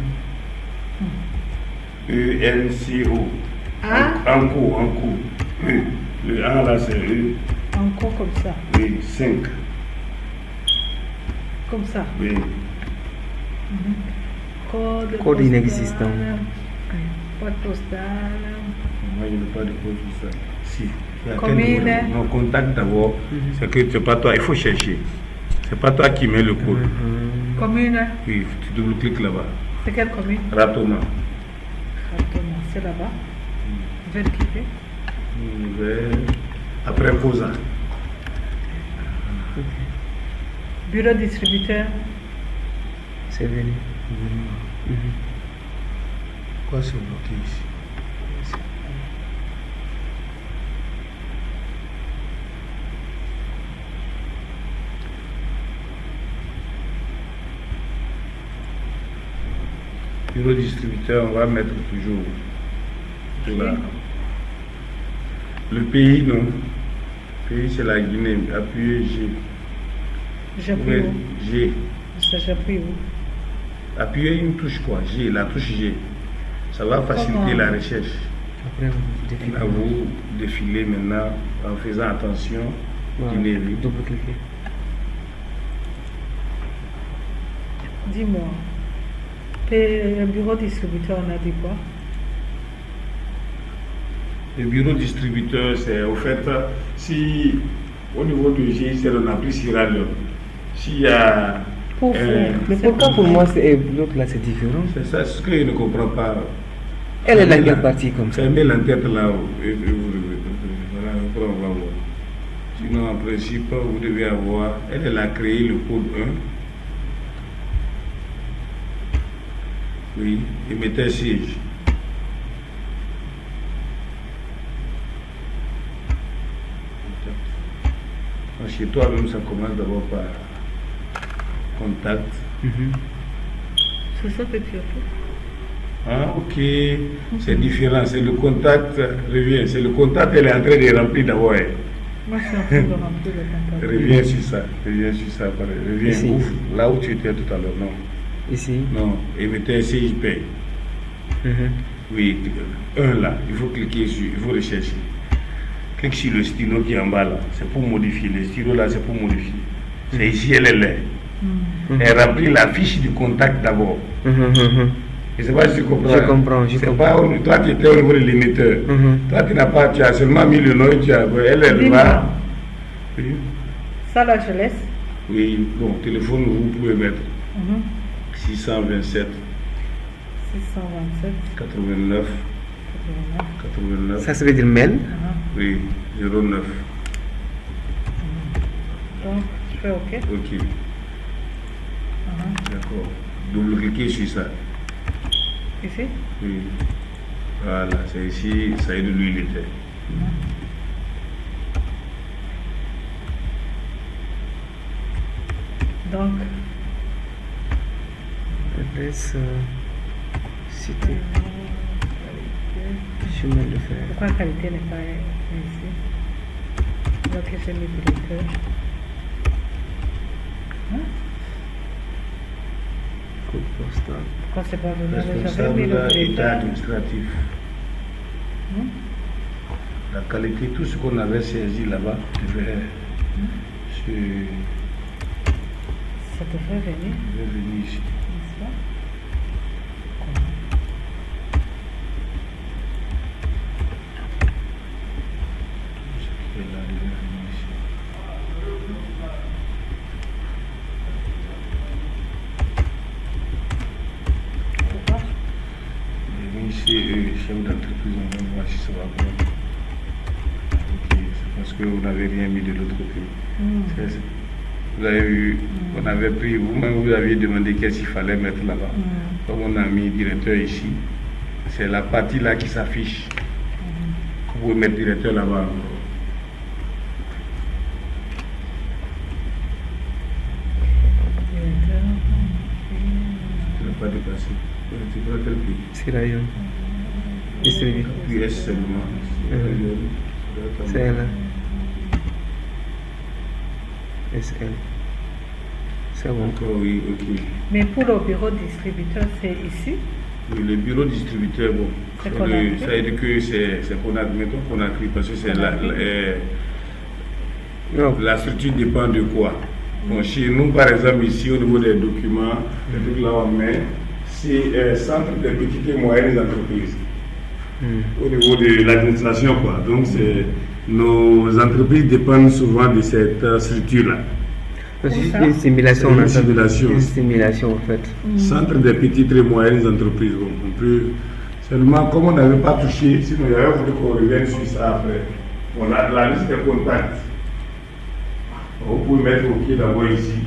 E N C O. A. Anco. E. Le A là c'est E. encore comme ça. Oui, 5. Comme ça. Oui. Code Code postal, inexistant. Code postal. Moi, je n'ai pas de code sur ça. Si. Il y a Combien quel il niveau? est? Non, contact d'abord. C'est que c'est pas toi, il faut chercher. C'est pas toi qui mets le code. Commune, Oui, tu double-cliques là-bas. c'est quelle commune? Ratoma. Ratoma, c'est là-bas. Vérifier. Après Cosa. Bureau distributeur, C'est venu. Quoi c'est bloqué ici? Bureau distributeur, on va mettre toujours. Là. Le pays, non. Le pays, c'est la Guinée. Appuyez G. J'appuie où? G. Ça, j'appuie où? Appuyez une touche quoi, G, la touche G. Ça va faciliter la recherche. Après, vous défilez. Là, vous défilez maintenant en faisant attention. Voilà. Double-cliquez. Dis-moi, le bureau distributeur, on a dit quoi? Le bureau distributeur, c'est au fait, si au niveau de G, c'est on a pris Sierra Leone. S'il y a. Mais pourquoi pour moi, l'autre là, c'est différent? C'est ça, ce que je ne comprends pas. Elle est dans quelle partie comme ça? Fermez la tête là-haut. Voilà, après on va voir. Sinon, en principe, vous devez avoir. Elle a créé le code 1. Oui, et mettez siège. Chez toi-même, ça commence d'abord par contact. C'est ça que tu as fait? Ah, ok, c'est différent. C'est le contact, revient. C'est le contact, elle est en train de remplir d'abord. Moi, je suis en train de remplir le contact. Reviens sur ça, reviens, Ici. ouvre là où tu étais tout à l'heure. Non, Ici. non, et mettez CJP. Oui, un là, il faut cliquer sur, il faut rechercher. Clique sur le stylo qui est en bas là, c'est pour modifier. Le stylo là, c'est pour modifier. C'est ici, elle est là. Elle remplit la fiche du contact d'abord. Je ne sais pas si tu comprends. Je comprends. C'est pas, toi, tu étais au niveau de l'émetteur. Toi, tu n'as pas, tu as seulement mis le nom et tu as. Elle est là. Oui. Ça là, je laisse. Oui, bon, téléphone, vous pouvez mettre 627 627 89 89. Ça veut dire mail. Oui, 09. Donc, je fais OK. Ok. D'accord. Double-cliquez sur ça. Ici? Oui. Voilà, c'est ici, ça y est de l'huile était. Donc, Adresse cité. Chemin de fer. pourquoi la qualité n'est pas ici? Donc, j'ai mis directeur. Code postal. Pourquoi c'est pas venu? J'avais mis Responsable le état directeur. administratif. La qualité, tout ce qu'on avait saisi là-bas, devait Ça devrait venir, venir ici. n'est-ce pas? Ce qui est là, devait venir ici. Pourquoi? Devait ici, chef d'entreprise, on va voir si ça va bien. Ok, c'est parce que vous n'avez rien mis de l'autre côté. Vous avez vu, on avait pris, vous-même vous aviez demandé qu'est-ce qu'il fallait mettre là-bas. Comme on a mis directeur ici, c'est la partie là qui s'affiche. Vous pouvez mettre directeur là-bas. Directeur. Tu n'as pas dépassé. Tu dois quel pays? Sierra Leone. Distribué. Puis S seulement. C'est là. SL. C'est bon. Encore oui, ok. Mais pour le bureau distributeur, c'est ici? Oui, le bureau distributeur, bon, C'est Conakry. ça veut dire que c'est Conakry, mettons Conakry, parce que c'est Non. la structure dépend de quoi. Bon, chez nous, par exemple, ici, au niveau des documents, le truc là on met, c'est centre des petites et moyennes entreprises. Au niveau de l'administration, quoi. Donc, nos entreprises dépendent souvent de cette structure-là. C'est juste ça? une simulation. C'est une on entend. simulation. Une simulation en fait. Centre des petites et moyennes entreprises. Bon, on peut seulement, comme on n'avait pas touché, sinon il y avait voulu qu'on revienne sur ça après. On a la liste des contacts. Vous pouvez mettre OK d'abord ici.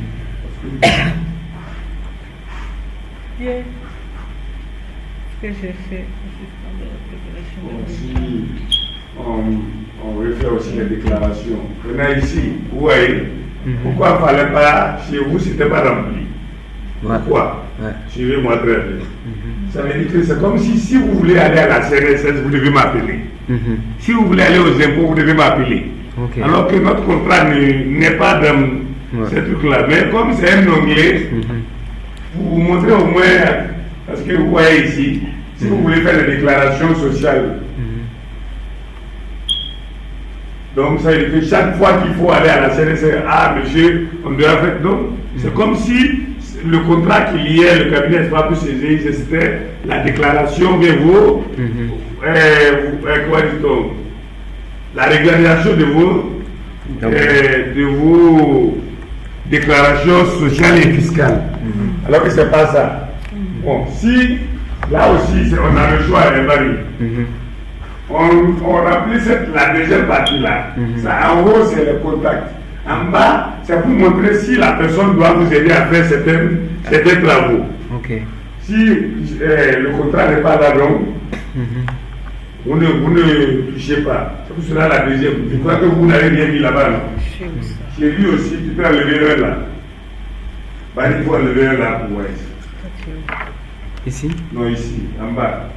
Bien. Ce que j'ai fait, assistant de Bon, régulation. si on veut faire aussi les déclarations. Maintenant ici, vous voyez, pourquoi il ne fallait pas, chez vous, c'était pas rempli. Ouais. Pourquoi? Ouais. Suivez-moi très bien. Ça veut dire que c'est comme si vous voulez aller à la CNSS, vous devez m'appeler. Si vous voulez aller aux impôts, vous devez m'appeler. Ok. Alors que notre contrat n'est pas dans ce truc-là. Mais comme c'est un onglet, vous vous montrez au moins, parce que vous voyez ici, si vous voulez faire des déclarations sociales. Donc ça veut dire que chaque fois qu'il faut aller à la CNSS, ah monsieur, on doit faire. Donc c'est comme si le contrat qui liait le cabinet n'est pas plus saisi, c'était la déclaration de vos, quoi dit-on, la régularisation de vos déclarations sociales et fiscales. Alors que c'est pas ça. Bon, si là aussi on a le choix de varier. On remplit la deuxième partie là. Ça, en haut, c'est le contact. En bas, c'est pour montrer si la personne doit vous aider à faire certains travaux. Ok. Si le contrat n'est pas là, donc, vous ne touchez pas. C'est pour cela la deuxième. Je crois que vous n'avez rien mis là-bas. Chez lui aussi, tu peux enlever un là. Il faut enlever un là pour voir ici. Ici? Non, ici, en bas.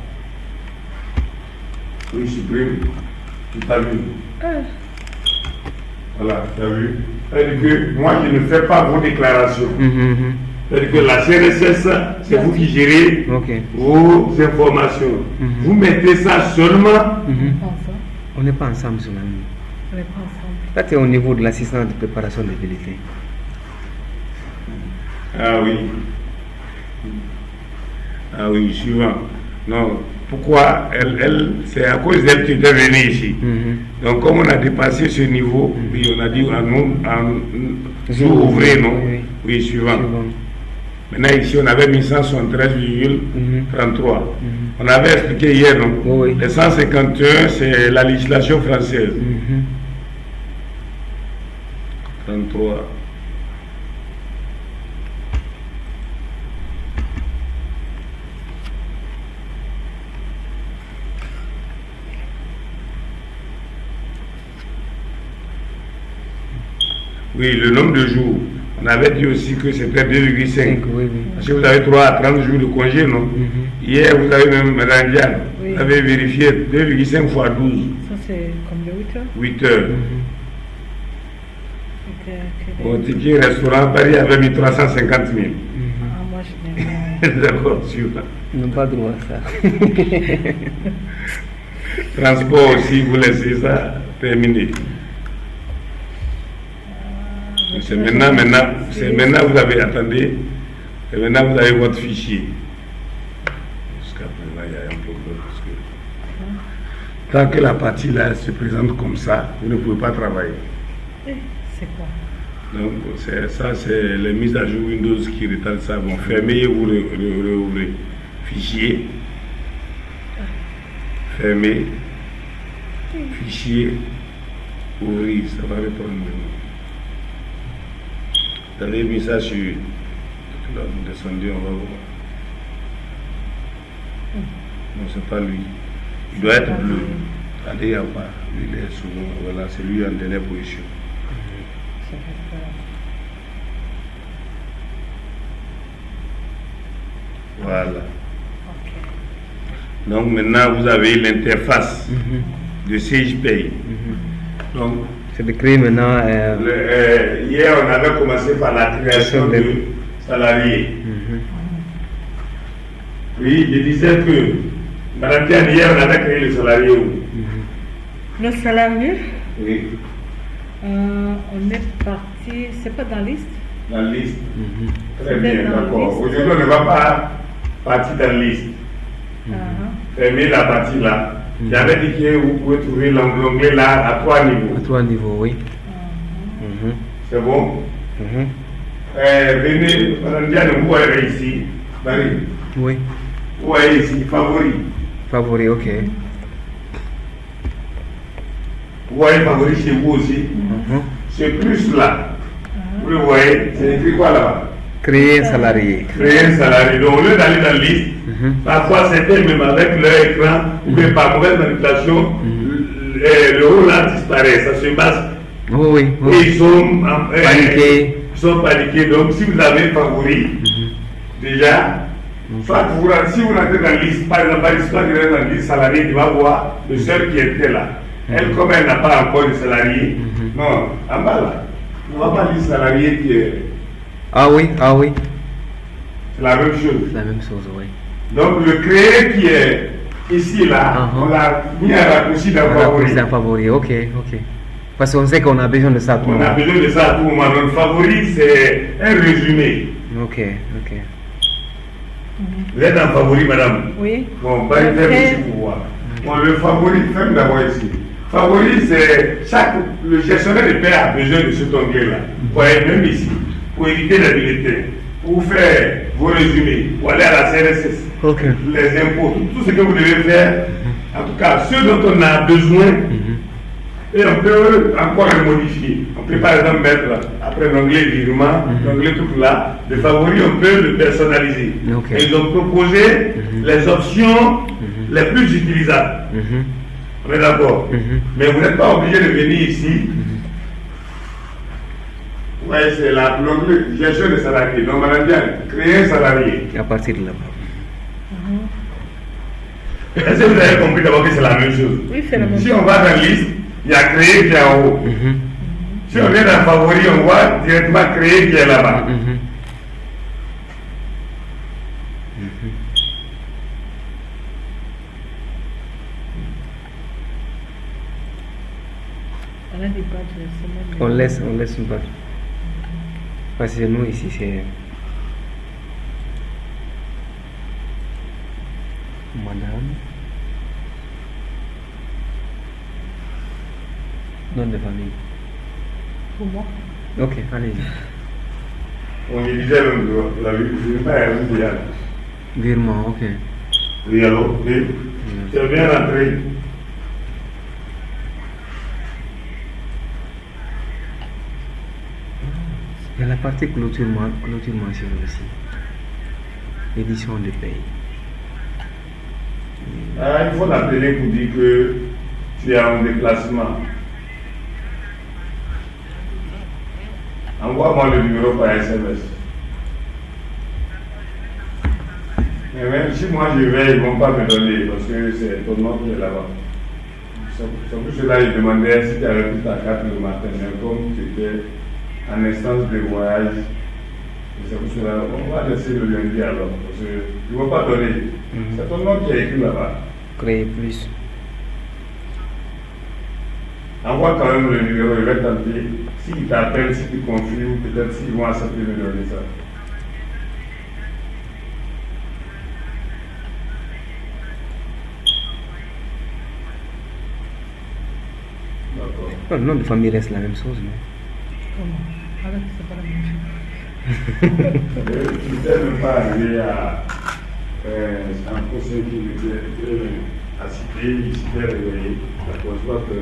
Oui, supprime. Tu t'as vu. Voilà, tu as vu. C'est-à-dire que moi, je ne fais pas vos déclarations. C'est-à-dire que la CNSS, c'est vous qui gérez vos informations. Vous mettez ça seulement. On n'est pas ensemble sur la ligne. On n'est pas ensemble. Là, tu es au niveau de l'assistance de préparation des bulletins. Ah oui. Ah oui, suivant. Non. Pourquoi c'est à cause d'elle que tu es venu ici. Donc, comme on a dépassé ce niveau, oui, on a dit en jour ouvré, non? Oui, suivant. Maintenant, ici, on avait mis 173,33. On avait expliqué hier, non? Les 151, c'est la législation française. 33. Oui, le nombre de jours. On avait dit aussi que c'était 2,5. Parce que vous avez 3 à 30 jours de congé, non? Hier, vous avez même Randian. Vous avez vérifié 2,5 fois 12. Ça, c'est comme de 8 heures? 8 heures. Au ticket restaurant, Paris avait mis 350 000. Moi, je n'ai pas. D'accord, sûr. Ils n'ont pas droit à ça. Transport aussi, vous laissez ça terminé. C'est maintenant, vous avez, attendez, et maintenant vous avez votre fichier. Jusqu'à présent, il y a un problème. Parce que tant que la partie là se présente comme ça, vous ne pouvez pas travailler. C'est quoi? Donc, c'est les mises à jour Windows qui retardent ça. Bon, fermez et vous réouvrez. Fichier. Fermez. Fichier. Ouvrir. Ça va répondre. Vous avez mis ça sur. Là, vous descendez, on va voir. Non, c'est pas lui. Il doit être bleu. Allez en bas. Lui, il est souvent. Voilà, c'est lui en dernière position. Voilà. Donc maintenant, vous avez l'interface de CGPay. Donc, c'est de créer maintenant. Hier, on avait commencé par la création de salariés. Oui, je disais que, Madame Diane, hier, on avait créé le salarié où? Le salarié? Oui. On est parti, c'est pas dans la liste? Dans la liste. Très bien, d'accord. Aujourd'hui, on ne va pas partir dans la liste. Fermez la partie là. J'avais dit que vous pouvez trouver l'onglet là à 3 niveaux. À 3 niveaux, oui. C'est bon? Venez, Madame Diane, vous voyez ici. Marie. Oui. Vous voyez ici, favori. Favori, ok. Vous voyez favori chez vous aussi. C'est plus là. Vous le voyez, c'est écrit quoi là-bas? Créer un salarié. Créer un salarié. Donc, au lieu d'aller dans la liste, parfois certains, même avec leur écran, ou même par mauvaise manipulation, le haut là disparaît. Ça se passe. Oui. Et ils sont paniqués. Ils sont paniqués. Donc, si vous avez favori, déjà, Soit si vous rentrez dans la liste, par exemple, l'histoire qui rentre dans la liste salarié, tu vas voir le seul qui était là. Elle, comme elle n'a pas encore de salarié, non, en bas là, on ne voit pas liste salarié qui est. Ah oui. C'est la même chose. La même chose, oui. Donc le créé qui est ici là, on l'a mis à raccourci d'un favori. D'un favori, ok. Parce qu'on sait qu'on a besoin de ça. On a besoin de ça à tout moment. Donc favori, c'est un résumé. Ok. Vous êtes en favori, madame? Oui. Bon, pas une ici pour voir. Bon, le favori, faites d'abord ici. Favori, c'est le gestionnaire de paie a besoin de cet onglet-là. Vous voyez, même ici, pour éviter les bulletins, pour faire vos résumés, pour aller à la CRSS, les impôts, tout ce que vous devez faire. En tout cas, ceux dont on a besoin, et on peut encore les modifier. On peut par exemple mettre après l'onglet virement, l'onglet tout là, le favori, on peut le personnaliser. Et ils ont proposé les options les plus utilisables. On est d'accord. Mais vous n'êtes pas obligé de venir ici. Vous voyez, c'est l'onglet gestion des salariés. Donc, madame Diane, créer un salarié. À partir de là-bas. Est-ce que vous avez compris d'abord que c'est la même chose? Oui, c'est la même chose. Si on va dans la liste, il y a créé qui est en haut. Si on vient dans favori, on voit directement créé qui est là-bas. On a des badges la semaine. On laisse une badge. Parce que nous ici c'est madame. Nom de famille. Pour moi. Ok, allez-y. On y disait même la vie, Virement, ok. oui, alors, oui. C'est bien rentré. Il y a la partie clôture mensuelle aussi. Édition de paye. Il faut l'appeler pour dire que tu es en déplacement. Envoie-moi le numéro par SMS. Mais même si moi je vais, ils ne vont pas me donner parce que c'est ton nom qui est là-bas. C'est pour cela que je demandais si tu avais pris ta carte le matin, mais comme tu étais en instance de voyage, c'est pour cela on va laisser le lundi alors. Parce qu'ils ne vont pas donner. C'est ton nom qui est écrit là-bas. Créer plus. Envoie quand même le numéro, je vais tenter. S'ils t'appellent, si tu confirmes, peut-être s'ils vont accepter de donner ça. D'accord. Le nom de famille reste la même chose, non? Comment? Arrête, c'est pas la même chose. Tu n'es même pas arrivé à un conseil qui était à citer, il s'était réveillé. La consommation,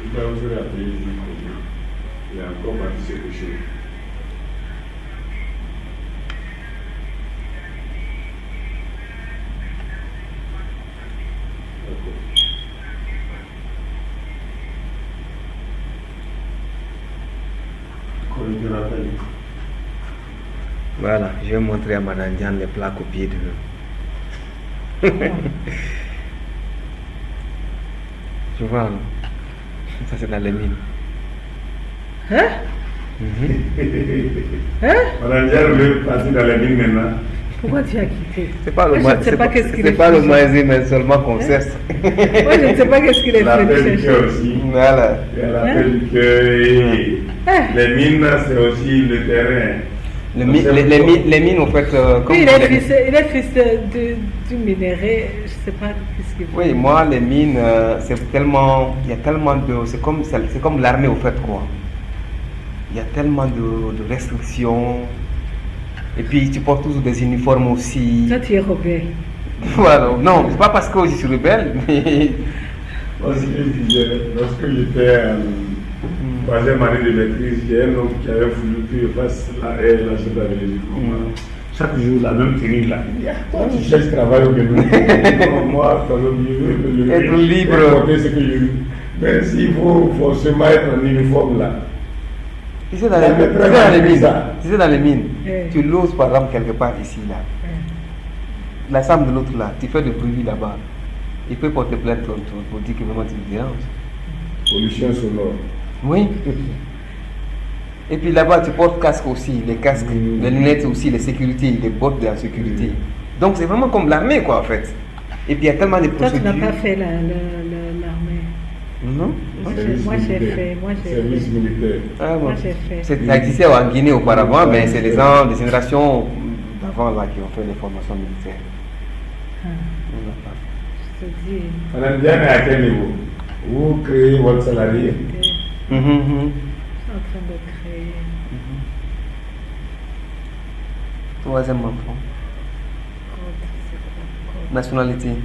il va vous appeler, il a encore parti se coucher. Voilà, je vais montrer à Madame Diane les plats copiés de nous. Tu vois, non? Ça c'est dans les mines. Hein? Hein? Madame Diane veut partir dans les mines maintenant. Pourquoi tu as quitté? C'est pas le Moi, je ne sais pas qu'est-ce qu'il c'est pas le maïs, mais seulement qu'on cesse. Moi, je ne sais pas qu'est-ce qu'il est La venu paix du chercher. cœur aussi. Voilà. La paix du cœur. Les mines, c'est aussi le terrain. Les mines, en fait, comme Oui, il est fils du minéré, je ne sais pas ce qu'il veut. oui, moi, les mines, c'est tellement, il y a tellement de, c'est comme l'armée, au fait, quoi. Il y a tellement de restrictions. Et puis, tu portes toujours des uniformes aussi. Toi, tu es rebelle. Voilà, non, c'est pas parce que je suis rebelle, mais. Moi, ce que je disais, lorsque j'étais en troisième année de maîtrise, il y a un homme qui avait voulu que je fasse la chef d'Avélie. Chaque jour, la même tenue là. Il dit, toi, tu cherches travail au Bénin. Moi, je veux être libre. Ce que je veux. Mais s'il faut forcément être en uniforme là. Tu sais, dans les mines, tu sais, dans les mines, tu l'oses par exemple quelque part ici, là. la femme de l'autre là, tu fais du bruit là-bas. Il peut porter plainte pour dire que vraiment tu le déranges. Pollution sonore. Oui. Et puis là-bas, tu portes casque aussi, les casques, les lunettes aussi, les sécurités, les bottes de la sécurité. Donc c'est vraiment comme l'armée quoi en fait. Et puis il y a tellement de Toi, tu procédures. n'as pas fait l'armée. Non. Moi, j'ai fait. Service militaire. Ah, bon. Moi, j'ai fait. Ça existait en Guinée auparavant, mais c'est les gens des générations d'avant là qui ont fait les formations militaires. Ah, On n'a pas. je te dis. Madame Diane, à quel niveau? Vous créez votre salarié. Je suis en train de créer. Troisième enfant. Code, c'est quoi, code? Nationalité. Moi,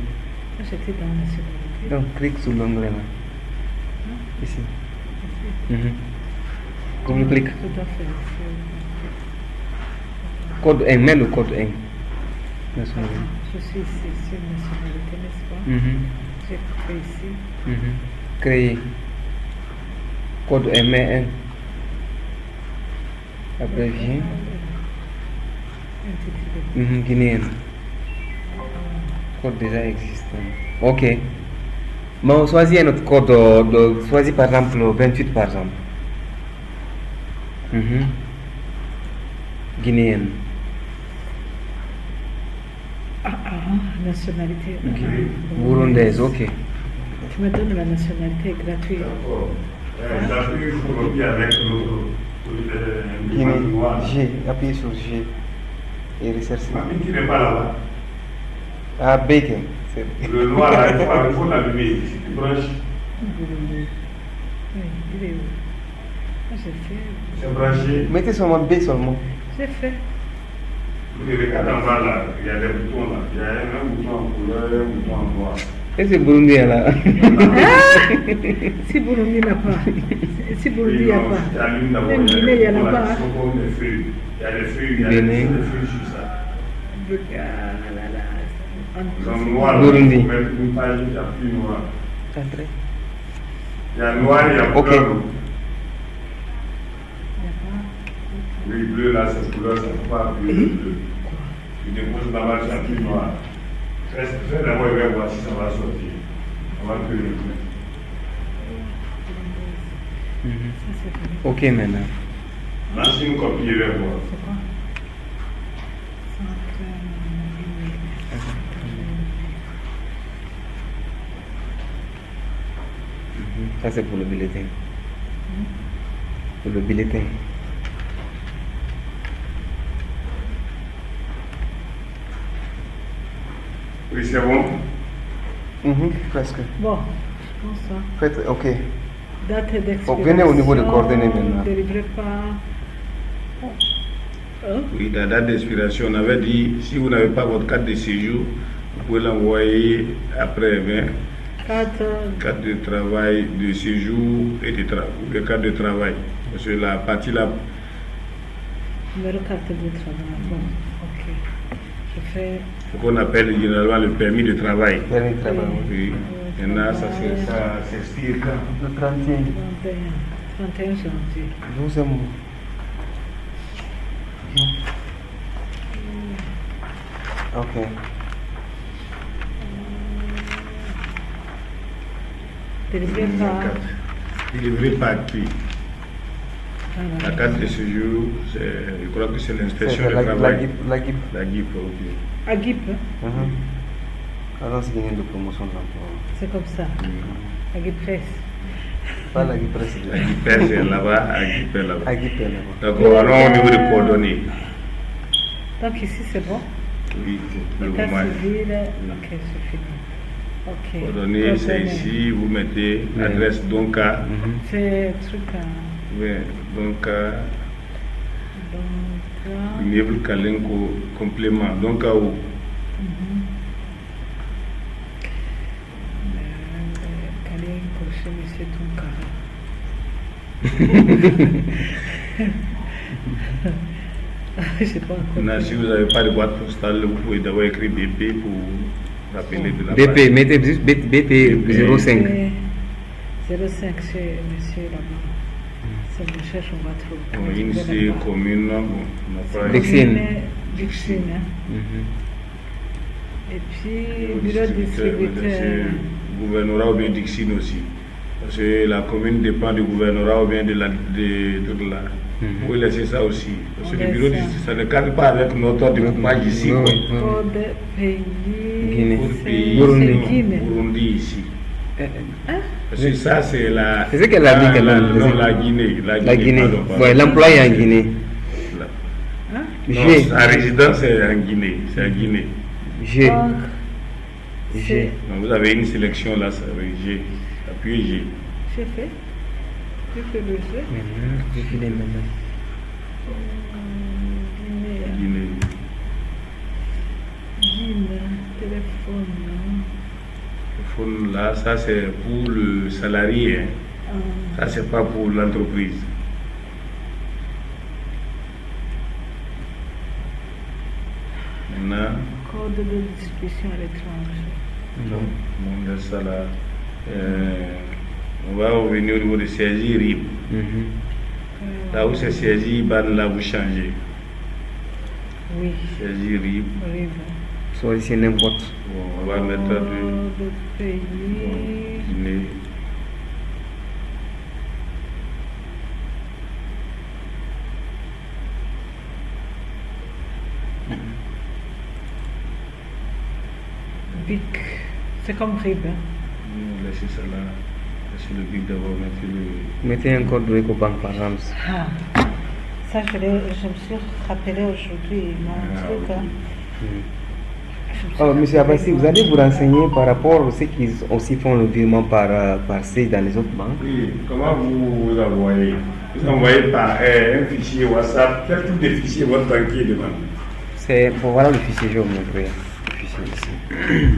j'étais dans la nationalité. Donc, clique sur l'onglet là. Ici. Double clic. Tout à fait. Code 1, mets le code 1. Nationalité. Je suis ici sur nationalité, n'est-ce pas? J'ai fait ici. Créer. Code 1, mets 1. Abrévié. Intitulé. Guinéenne. Code déjà existant. Ok. Bon, choisis un autre code. Choisis par exemple le 28 par exemple. Guinéenne. Nationalité. Burundaise, ok. Tu me donnes la nationalité gratuite. D'accord. J'ai appris pour le avec Guinée. le G. Appuyez sur G. Et recherche. Mamie qui n'est pas là-bas. Ah, Bacon. Le noir là, il faut l'allumer. Si tu branches, Oui, il est où? Moi, j'ai fait. c'est branché. Mettez seulement B seulement. J'ai fait. Vous regardez en bas là, il y a des boutons là. Il y a un bouton en couleur et un bouton en noir. Et c'est Burundien là. Si Burundi n'a pas. Si Burundi n'a pas. Tu allumes d'abord. Même Guinée, il n'y en a pas. Des feuilles. Il y a des feuilles, il y a Bénin. des feuilles sur ça. Ah là là. Dans le noir, là, Burundi. il faut mettre une page, il y a plus noir. Entrez. Il y a noir, il y a Ok. bleu. Oui, bleu là, c'est couleur, ça ne peut pas bleu. Tu déposes là-bas, tu as plus noir. Fais d'abord, il va voir si ça va sortir. On va te le mettre. Ça, c'est fini. Ok maintenant. Lance une copie, il va voir. C'est quoi? Ça c'est pour le bulletin. Pour le bulletin. Oui, c'est bon. Presque. Bon, je pense ça. Faites, ok. Date d'expiration. Venez au niveau des coordonnées maintenant. Délivré par. Oui, la date d'expiration, on avait dit, si vous n'avez pas votre carte de séjour, vous pouvez l'envoyer après 20. Carte de travail, de séjour et de carte de travail. Parce que la partie là, Numéro carte de travail. Bon, ok. Je fais. ce qu'on appelle généralement le permis de travail. Permis de travail. Oui. Maintenant, ça s'expire quand? Le 31. 31 janvier. 12 mois. Ok. Délivré par. Délivré par qui? Voilà. La carte de séjour, je crois que c'est l'inspection du La travail. GIP. La GIP, ok. Agip, Agence guinéenne de promotion de l'emploi. c'est comme ça. Agip Press. Pas la GIP précédente. La GIP c'est là-bas, la GIP est là-bas. Agip est là-bas. D'accord, allons au niveau des coordonnées. Donc ici c'est bon. Oui, le État moment. civil. Ok, c'est fini. Ok. Coordonnées, c'est ici, vous mettez l'adresse Donka. C'est truc à. Oui, Donka, Donc, immeuble Kalenko, complément. Donka où? Kaline, chez Monsieur Tonkara. Je sais pas encore. Maintenant, si vous n'avez pas de boîte postale, vous pouvez d'abord écrire BP pour rappeler de la BP, mettez juste BP 05. 05 chez Monsieur là-bas. Si on cherche, on va trouver. Une commune, bon, on n'a pas. Dixine. Dixine, hein. Et puis, bureau distributeur. Gouvernorat ou bien Dixine aussi. Parce que la commune dépend du gouvernorat ou bien de la. Vous pouvez laisser ça aussi. Parce que le bureau distributeur, ça ne cadre pas avec notre découpage ici. Code pays. Guinée. C'est Guinée. Burundi ici. Parce que ça, c'est la. C'est ce qu'elle a dit qu'elle a dit. Non, la Guinée. La Guinée. Pardon. Ouais, l'employé en Guinée. Hein? G. Sa résidence est en Guinée. C'est en Guinée. G. Donc, G. Donc, vous avez une sélection là, ça veut G. Appuyez G. j'ai fait. J'ai fait le jeu. Maintenant, je finis maintenant. Guinée. Guinée. Guinée. Téléphone. Le phone là, ça c'est pour le salarié. Hein. Ça c'est pas pour l'entreprise. Maintenant, Code de distribution à l'étranger. donc, on laisse ça là. On va revenir au niveau de CSI RIB. Là où c'est CSI IBAN, là vous changez. Oui. CSI RIB. Oui. Soit c'est n'importe. Bon, on va mettre de Code pays. Guinée. BIC. C'est comme RIB. Hein. Laissez ça là. Laissez le BIC d'abord, mettez le. Mettez un code de Ecobank par exemple. Ah. Ça, je me suis rappelé aujourd'hui. Mon truc. ok. Hein. Je me suis Oh, monsieur rappelé, Abassi, vous allez vous renseigner par rapport à ceux qui aussi font le virement par Sage dans les autres banques. Oui, comment vous envoyez? Vous envoyez par un fichier WhatsApp. Quel type de fichier votre banquier demande? C'est bon, voilà le fichier, je vais vous montrer. Le fichier ici.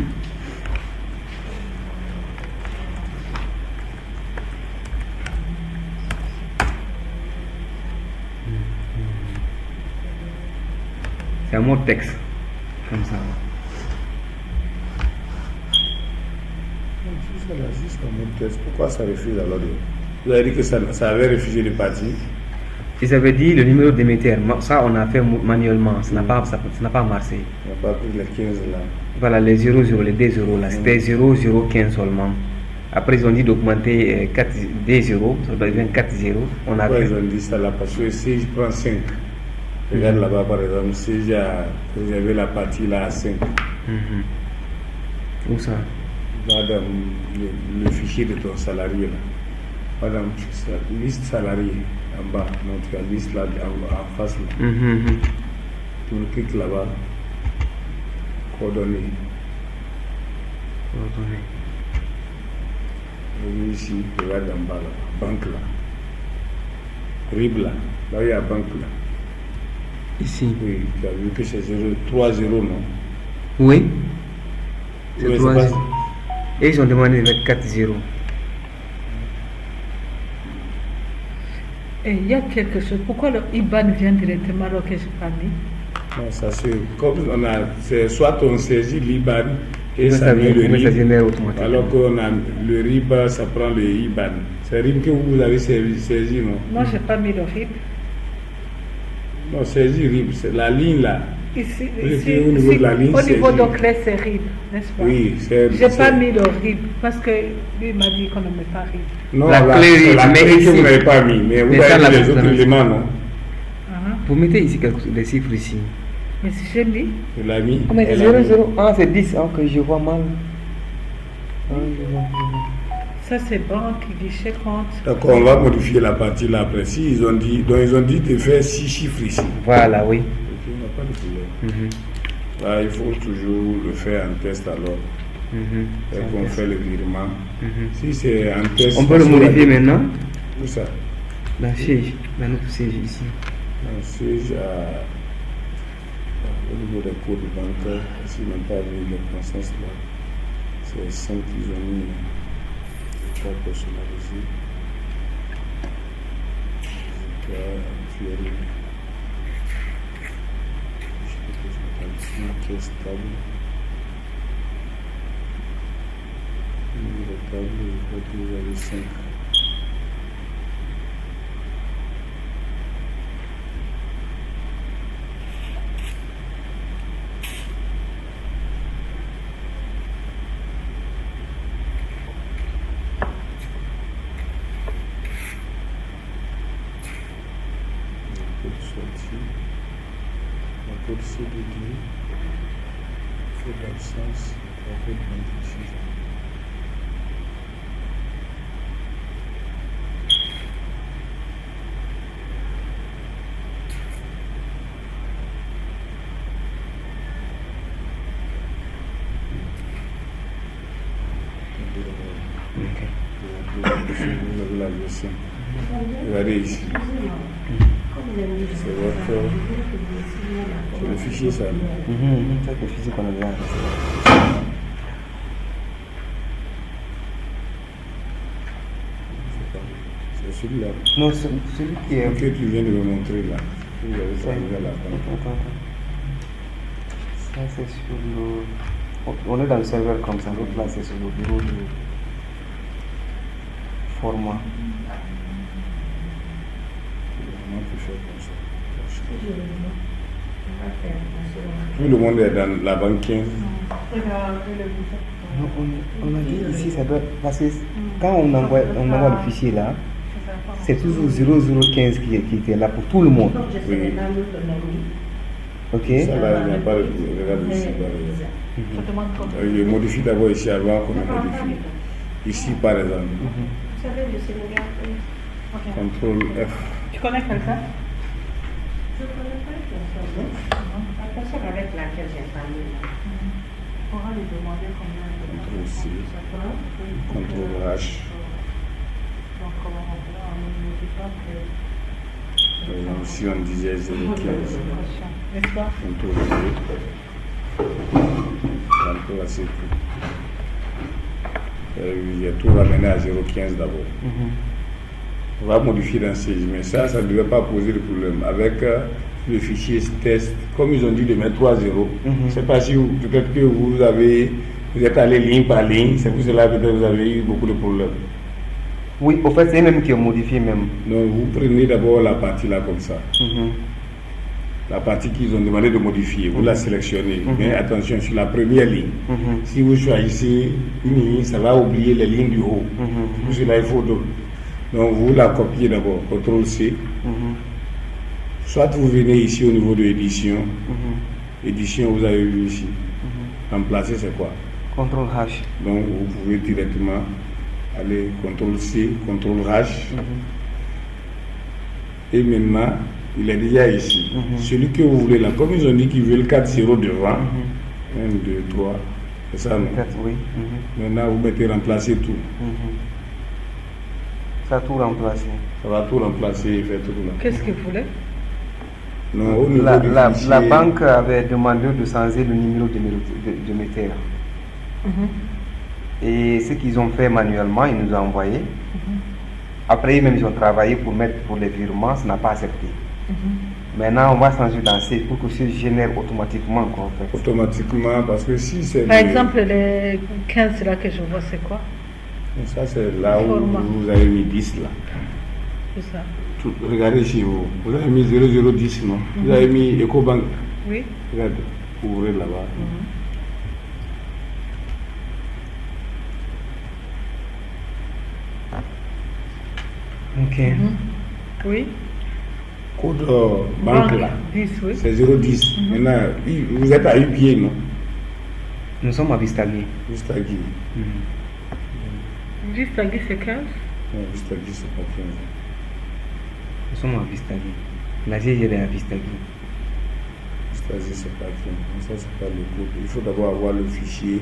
C'est un mot de texte. Comme ça. Si ça juste un mot de test, pourquoi ça refuse alors? Vous avez dit que ça avait refusé de partir. Ils avaient dit le numéro d'émetteur. Ça, on a fait manuellement. Ça n'a pas marché. On n'a pas pris les 15 là. Voilà, les 00, les D0 là. C'était 0015 seulement. Après, ils ont dit d'augmenter 4 D0. Ça devient 4-0. On a Pourquoi fait. ils ont dit ça là? Parce que si je prends 5, regarde là-bas par exemple, si j'ai réservé la partie là à 5, Où ça? madame, le fichier de ton salarié là. Madame, liste salarié en bas, donc tu as liste là en face là. Tu cliques là-bas, coordonnées. Reviens ici, regarde en bas là, banque là. RIB là, là il y a banque là. Ici. Oui, tu as vu que c'est 3-0 non? Oui. Oui, C'est c'est 3. pas- Et ils ont demandé de mettre 4-0. Et il y a quelque chose. Pourquoi le IBAN vient directement alors que je n'ai pas mis? Non, ça c'est comme on a, c'est soit on saisit l'IBAN et Ça ça met le ça RIB. génère automatiquement. Alors qu'on a le RIB, ça prend le IBAN. C'est RIB que vous avez saisi, non? Moi, je n'ai pas mis le RIB. Non, saisi RIB, c'est la ligne là. Ici, Oui, ici, c'est au niveau de la ligne, au niveau c'est d'Oclès, c'est RIB, n'est-ce pas? Oui, c'est. Je n'ai pas mis le RIB parce que lui m'a dit qu'on ne met pas RIB. Non, La clé c'est RIB, la mais clé que ici- vous n'avez pas mis, mais vous Mais ça, avez la mis les boucle, autres là. éléments, non? Vous mettez ici les chiffres ici. Mais si j'ai mis, Tu l'as mis? Mais Elle a 0, mis. 0. Ah, c'est 10. Ah, ok, je vois mal. Ah, je vois. ça c'est banque, guichet, compte. D'accord, on va modifier la partie là après. Si ils ont dit, donc ils ont dit de faire 6 chiffres ici. Voilà, oui. Ok, on n'a pas de problème. Là, il faut toujours le faire en test alors. Et qu'on fait le virement. Si c'est en test. On peut le modifier maintenant. Où ça? La siège, dans notre siège ici. Un siège au niveau des codes bancaires. Ici, on n'a pas mis les consensus là. C'est 5 qu'ils ont mis. Les cas personnalisés. Les cas actuels. Très stable. Numéro table, je crois que vous avez 5. Code CDD, faute d'absence, code 26. La gestion. Regardez ici. C'est votre. C'est le fichier ça. Ça, c'est le fichier qu'on a déjà. C'est celui-là. Non, celui qui est. Que tu viens de me montrer là. Vous avez ça déjà là. Attends. Ça, c'est sur le. On est dans le serveur comme ça. L'autre là, c'est sur le bureau de format. On peut faire comme ça. Tout le monde est dans la banque 15. Non, on a dit ici, ça doit. Parce que quand on envoie le fichier là, c'est toujours 0015 qui était là pour tout le monde. Oui. Ok? Ça là, il n'y a pas de. Regarde ici. Je modifie d'abord ici avant qu'on ne modifie. Ici par exemple. Vous savez, le Sénégal. Contrôle F. Tu connais quelqu'un? Je connais pas quelqu'un. La personne avec laquelle j'ai parlé. On pourra lui demander combien de Contrôle C. Contrôle H. Donc, comment on peut en Si on disait 015. N'est-ce pas? Contrôle V. Contrôle la sécu. Il y a tout ramené à 015 d'abord. On va modifier dans Sage, mais ça ne devait pas poser de problème. Avec le fichier test, comme ils ont dit de mettre 3 0, je ne sais pas si peut-être que vous êtes allé ligne par ligne, c'est pour cela que vous avez eu beaucoup de problèmes. Oui, au fait, c'est eux-mêmes qui ont modifié même. Donc vous prenez d'abord la partie là comme ça. La partie qu'ils ont demandé de modifier, vous la sélectionnez. Mais attention, sur la première ligne, si vous choisissez une ligne, ça va oublier les lignes du haut. Pour cela, il faut d'autres. Donc vous la copiez d'abord, CTRL C. Soit vous venez ici au niveau de édition. Édition, vous avez vu ici. Remplacer, c'est quoi? CTRL H. Donc vous pouvez directement aller CTRL C, CTRL H. Et maintenant, il est déjà ici. Celui que vous voulez là, comme ils ont dit qu'ils veulent 4 0 devant. 1, 2, 3. C'est ça, non? 4, oui. Maintenant, vous mettez remplacer tout. Ça a tout remplacé. Ça va tout remplacer et faire tout là. Qu'est-ce que vous voulez? Non, au niveau du fichier, la banque avait demandé de changer le numéro de metteur. Et ce qu'ils ont fait manuellement, ils nous ont envoyé. Après, même ils ont travaillé pour mettre pour les virements, ça n'a pas accepté. Maintenant, on va changer dans C pour que ça génère automatiquement. Quoi, en fait. Automatiquement, parce que si c'est. Par exemple, les 15 là que je vois, c'est quoi? Ça, c'est là où Format. vous avez mis 10 là. C'est ça. Regardez chez vous. Vous avez mis 0010, non? Vous avez mis EcoBank. Oui. Regardez, ouvrez là-bas. Ok. Oui. Code banque là. 10, oui. C'est 010. Maintenant, vous êtes à 8 pieds, non? Nous sommes à Vistagui. Juste à qui? Juste à 10, c'est 15. Non, juste à 10, c'est pas 15. Nous sommes à Vistagui. La GG est à Vistagui. Juste à 10, c'est pas 15. Ça, c'est pas le code. Il faut d'abord avoir le fichier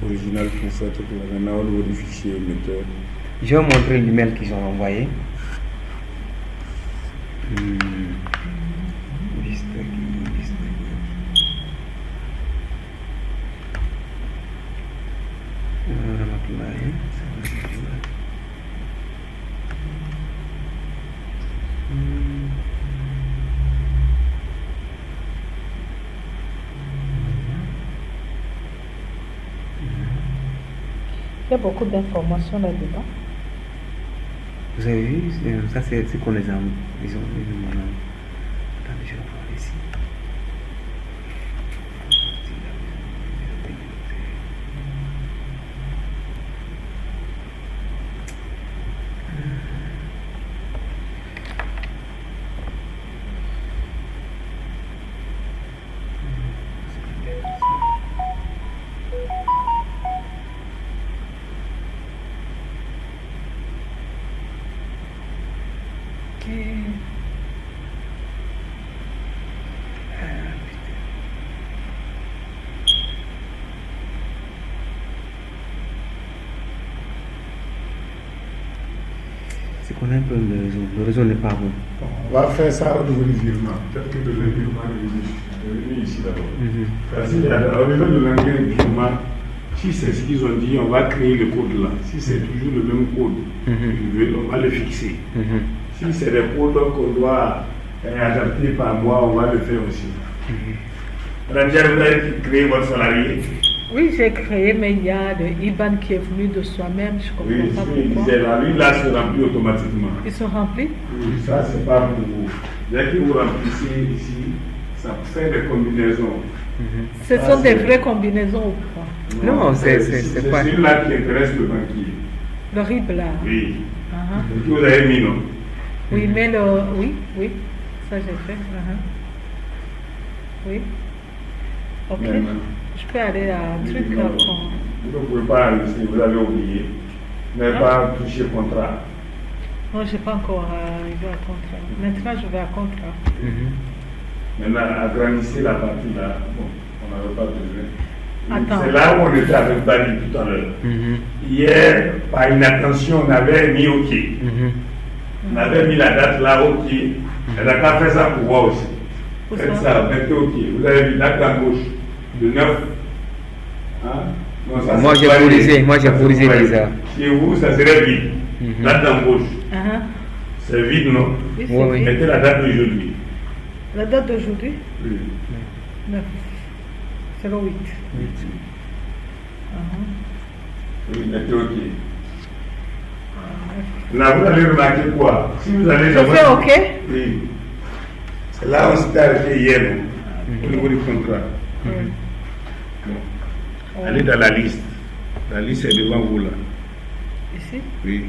original pour faire tout là. Maintenant, au niveau du fichier émetteur. Je vais montrer l'email qu'ils ont envoyé. Il y a beaucoup d'informations là-dedans. Vous avez vu, ça c'est ce qu'on les a. Ils ont mis le nom. Attendez, je vais voir ici. connais un peu le réseau n'est pas bon. Bon, on va faire ça au niveau du virement. Peut-être que le virement est revenu ici d'abord. Parce qu'il y a au niveau de l'anglais du virement, si c'est ce qu'ils ont dit, on va créer le code là. Si c'est toujours le même code, on va le fixer. Si c'est des codes qu'on doit adapter par mois, on va le faire aussi. Madame Diane, vous avez créé votre salarié? Oui, j'ai créé, mais il y a le IBAN qui est venu de soi-même. Je ne comprends pas pourquoi. Lui, là, se remplit automatiquement. Ils sont remplis? Oui, ça, c'est pas pour vous. Dès que vous remplissez ici, ça fait des combinaisons. Ce sont des vraies combinaisons ou quoi? Non, c'est pas. C'est celui-là qui intéresse le banquier. Le RIB là? Oui. C'est que vous avez mis, non? Oui, mais le. Oui, ça j'ai fait. Oui. Ok. Je peux aller à un truc là. Vous ne pouvez pas enregistrer, vous avez oublié. Vous n'avez pas touché contrat. Non, je n'ai pas encore arrivé à contrat. Maintenant, je vais à contrat. Maintenant, agrandissez la partie là. Bon, on n'avait pas besoin. Attends. C'est là où on était avec Bali tout à l'heure. Hier, par inattention, on avait mis OK. On avait mis la date là, OK. Elle n'a pas fait ça pour voir aussi. Faites ça, mettez OK. Vous avez vu date à gauche, le 9. Hein? Non, ça, moi j'ai corrigé déjà. Chez vous, ça serait vide. Date à gauche. C'est vide, non? Oui. Mettez la date d'aujourd'hui. La date d'aujourd'hui? Oui. 9. 08. Oui, mettez OK. Là, vous allez remarquer quoi? Si vous allez Je fais OK? Oui. C'est là où on s'était arrêté hier, au niveau du contrat. Bon. Allez dans la liste. La liste est devant vous là. Ici? Oui.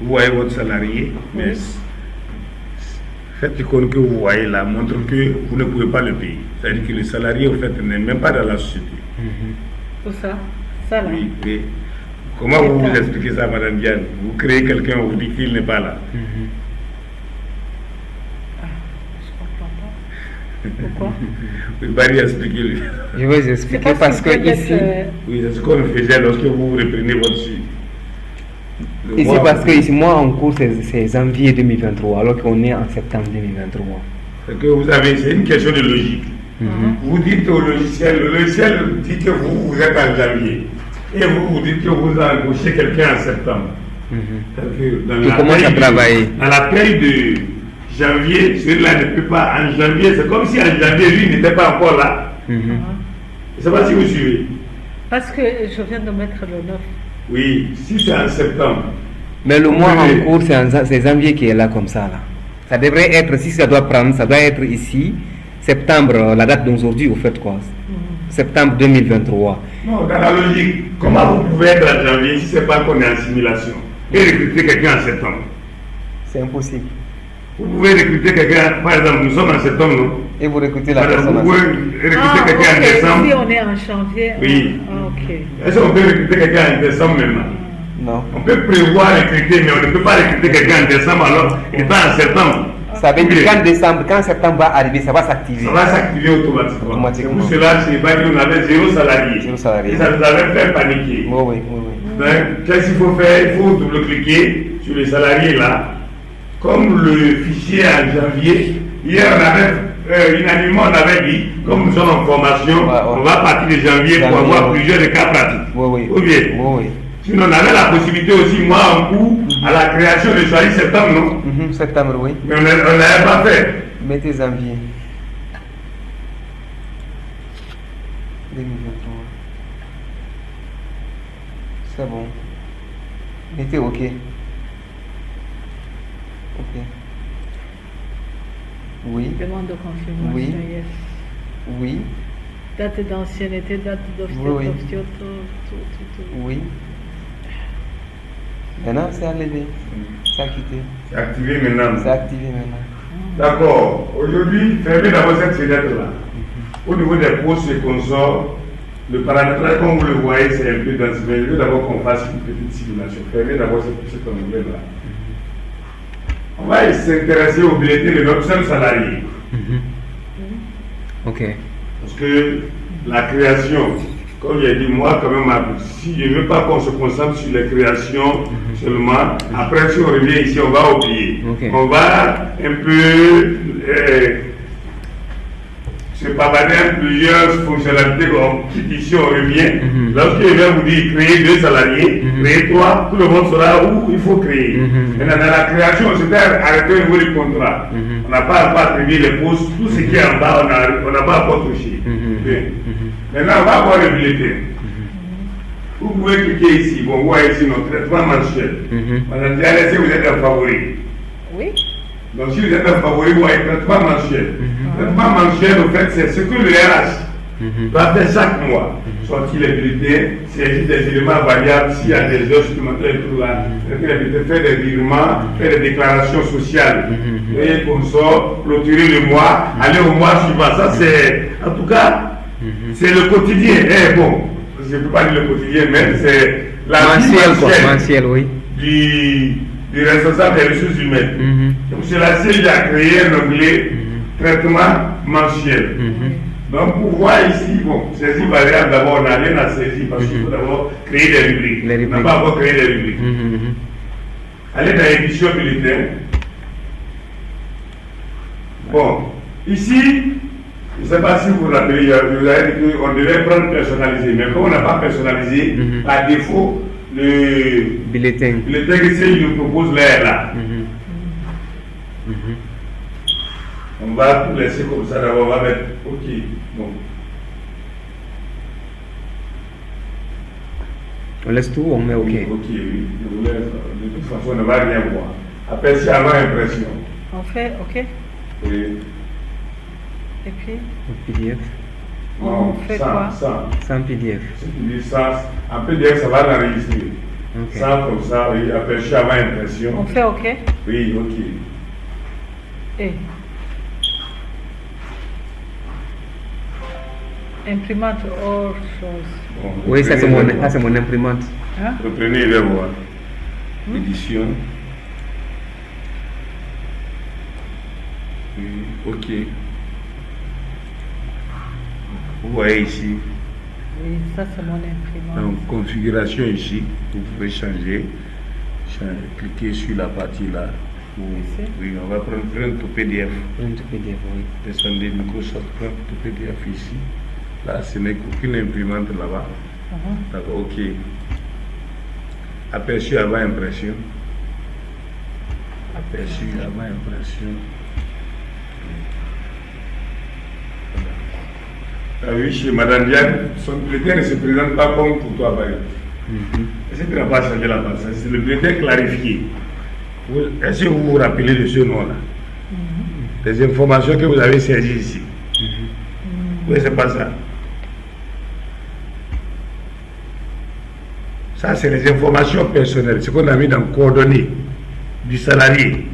Vous voyez votre salarié, mais faites l'icône que vous voyez là, montre que vous ne pouvez pas le payer. C'est-à-dire que le salarié, au fait, n'est même pas dans la société. Tout ça? Ça là? Oui. Comment vous vous expliquez ça, Madame Diane? Vous créez quelqu'un, vous dites qu'il n'est pas là. Pourquoi? Oui, Barry, expliquez-lui. Je vais vous expliquer parce que ici. Oui, c'est ce qu'on faisait lorsque vous reprenez votre suite. Ici, parce que ici, moi, en cours, c'est janvier 2023, alors qu'on est en septembre 2023. C'est que vous avez, c'est une question de logique. Vous dites au logiciel, le logiciel dit que vous êtes en janvier. Et vous dites que vous embauchez quelqu'un en septembre. Tu commences à travailler. Dans la paye de janvier, celui-là ne peut pas. En janvier, c'est comme si en janvier, lui n'était pas encore là. Je ne sais pas si vous suivez. Parce que je viens de mettre le 9. Oui, si c'est en septembre. Mais le mois en cours, c'est janvier qui est là comme ça. Là. Ça devrait être, si ça doit prendre, ça doit être ici, septembre, la date d'aujourd'hui, vous faites quoi? Septembre 2023. Non, dans la logique, comment vous pouvez être en janvier si ce n'est pas qu'on est en simulation et recruter quelqu'un en septembre? C'est impossible. Vous pouvez recruter quelqu'un, par exemple, nous sommes en septembre, non? Et vous recrutez la personne. Vous pouvez recruter quelqu'un en décembre. Si on est en janvier. Oui. Ok. Est-ce qu'on peut recruter quelqu'un en décembre maintenant? Non. On peut prévoir recruter, mais on ne peut pas recruter quelqu'un en décembre alors qu'il est en septembre. Ça veut dire quand septembre va arriver, ça va s'activer. Ça va s'activer automatiquement. C'est pour cela chez Bali, on avait 0 salarié. 0 salarié. Et ça nous avait fait paniquer. Oui. Donc, qu'est-ce qu'il faut faire? Il faut double-cliquer sur les salariés là. Comme le fichier en janvier, hier on avait, unanimement on avait dit, comme nous sommes en formation, on va partir de janvier pour avoir plusieurs cas pratiques. Oui. Ou bien, sinon on avait la possibilité aussi, moi en cours, à la création de choisir septembre, non? Septembre, oui. Mais on ne l'avait pas fait. Mettez janvier 2023. C'est bon. Mettez OK. OK. Oui. Demande de confirmation. Oui. Yes. Oui. Date d'ancienneté, date Oui. tout. Oui. Maintenant, c'est enlevé. C'est acquitté. C'est activé maintenant. C'est activé maintenant. D'accord. Aujourd'hui, fermez d'abord cette fenêtre-là. Au niveau des postes et consorts, le paramétrage, comme vous le voyez, c'est un peu dense. Mais je veux d'abord qu'on fasse une petite simulation. Fermez d'abord cet onglet-là. On va s'intéresser au bulletin de notre seul salarié. OK. Parce que la création comme j'ai dit, moi, quand même, si je ne veux pas qu'on se concentre sur les créations seulement, après, si on revient ici, on va oublier. On va un peu se pavaner plusieurs fonctionnalités qu'on quitte ici, on revient. Lorsque je vais vous dire créer 2 salariés, créer 3, tout le monde saura où il faut créer. Maintenant, dans la création, c'est arrêter au niveau du contrat. On n'a pas attribué les postes, tout ce qui est en bas, on n'a pas encore touché. Maintenant, on va avoir le bulletin. Vous pouvez cliquer ici, bon, vous voyez ici notre traitement mensuel. Madame Diallo, si vous êtes un favori. Oui. Donc, si vous êtes un favori, vous voyez traitement mensuel. Traitement mensuel, en fait, c'est ce que le RH doit faire chaque mois. Sortir les bulletins, saisir des éléments variables s'il y a des heures supplémentaires et tout là. Faire des virements, faire des déclarations sociales. Et comme ça, clôturer le mois, aller au mois suivant. Ça, c'est, en tout cas, c'est le quotidien. Bon, je ne peux pas dire le quotidien, mais c'est la vie mensuelle, oui. du responsable des ressources humaines. Donc, c'est la CIG qui a créé un onglet traitement mensuel. Donc, pour voir ici, bon, saisie variable, d'abord, on n'a rien à saisir parce qu'il faut d'abord créer des rubriques. On n'a pas encore créé des rubriques. Allez dans l'édition bulletin. Bon, ici, je ne sais pas si vous vous rappelez, vous avez dit qu'on devait prendre personnalisé, mais comme on n'a pas personnalisé, par défaut, le bulletin que nous propose là. On va tout laisser comme ça, d'abord, on va mettre OK. Bon. On laisse tout, on met OK. OK, oui. De toute façon, on ne va rien voir. Après, c'est avant impression. On fait OK. Oui. Et puis PDF. On fait quoi? Sans PDF. En PDF, ça va l'enregistrer. Sans comme ça, oui. Aperçu avant impression. On fait OK. Oui, OK. Et imprimante autre chose. Bon, oui, ça c'est mon imprimante. Reprenez les voir. Édition. Oui, OK. Vous voyez ici. Oui, ça c'est mon imprimante. Donc, configuration ici, vous pouvez changer. Cliquez sur la partie là. Oui, on va prendre tout PDF. Print PDF, oui. Descendez Microsoft, prendre tout PDF ici. Là, ce n'est qu'aucune imprimante là-bas. D'accord, OK. Aperçu avant impression. Aperçu avant impression. Ah oui, chez Madame Diane, son bulletin ne se présente pas comme pour toi, par exemple. Est-ce que tu n'as pas changé la base? C'est le bulletin clarifié. Est-ce que vous vous rappelez de ce nom-là? Les informations que vous avez saisies ici. Oui, c'est pas ça. Ça, c'est les informations personnelles, ce qu'on a mis dans coordonnées du salarié.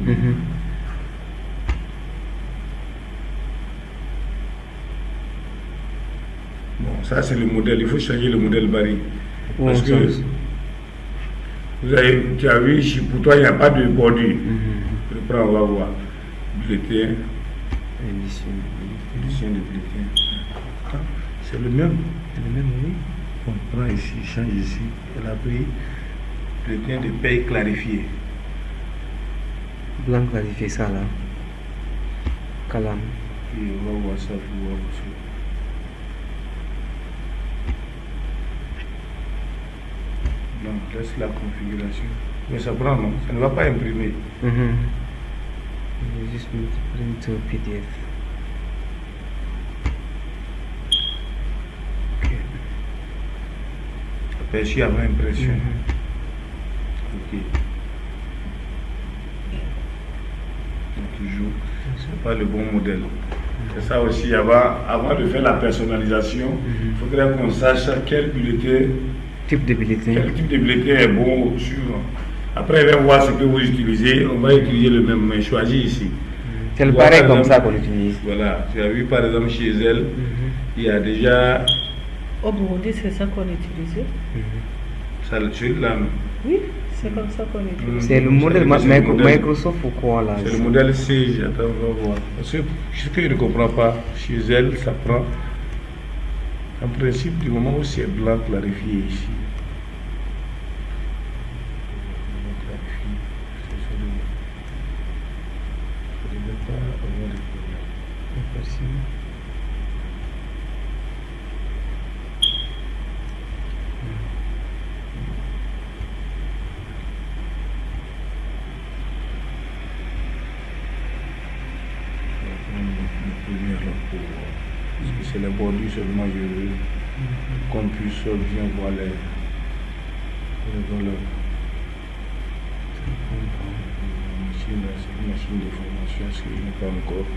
Bon, ça, c'est le modèle. Il faut changer le modèle Barry. Parce que tu as vu, pour toi, il n'y a pas de bordure. Je prends, on va voir. Bulletin. Édition de bulletin. C'est le même. Oui. On prend ici, change ici. Elle a pris bulletin de paye clarifié. Blanc clarifié, ça là. Calam. Et on va voir ça pour voir aussi. Donc, laisse la configuration. Mais ça prend, non? Ça ne va pas imprimer. Juste print PDF. OK. Aperçu avant impression. OK. Toujours, c'est pas le bon modèle. C'est ça aussi, avant de faire la personnalisation, il faudrait qu'on sache quel bulletin. Type de bulletin. Quel type de bulletin est bon sur. Après, on va voir ce que vous utilisez. On va utiliser le même, mais choisis ici. C'est le pareil comme ça qu'on utilise. Voilà. Tu as vu par exemple chez elle, il y a déjà. Au Burundi, c'est ça qu'on utilisait. Ça le tue là. Oui, c'est comme ça qu'on utilise. C'est le modèle Microsoft ou quoi là? C'est le modèle CG. Attends, on va voir. Parce que ce que je ne comprends pas, chez elle, ça prend En principe, du moment où c'est blanc, clarifié ici. Parce que c'est la bordure seulement, je veux qu'on puisse bien voir les valeurs. Ici, là, c'est une machine de formation, ce que je n'ai pas encore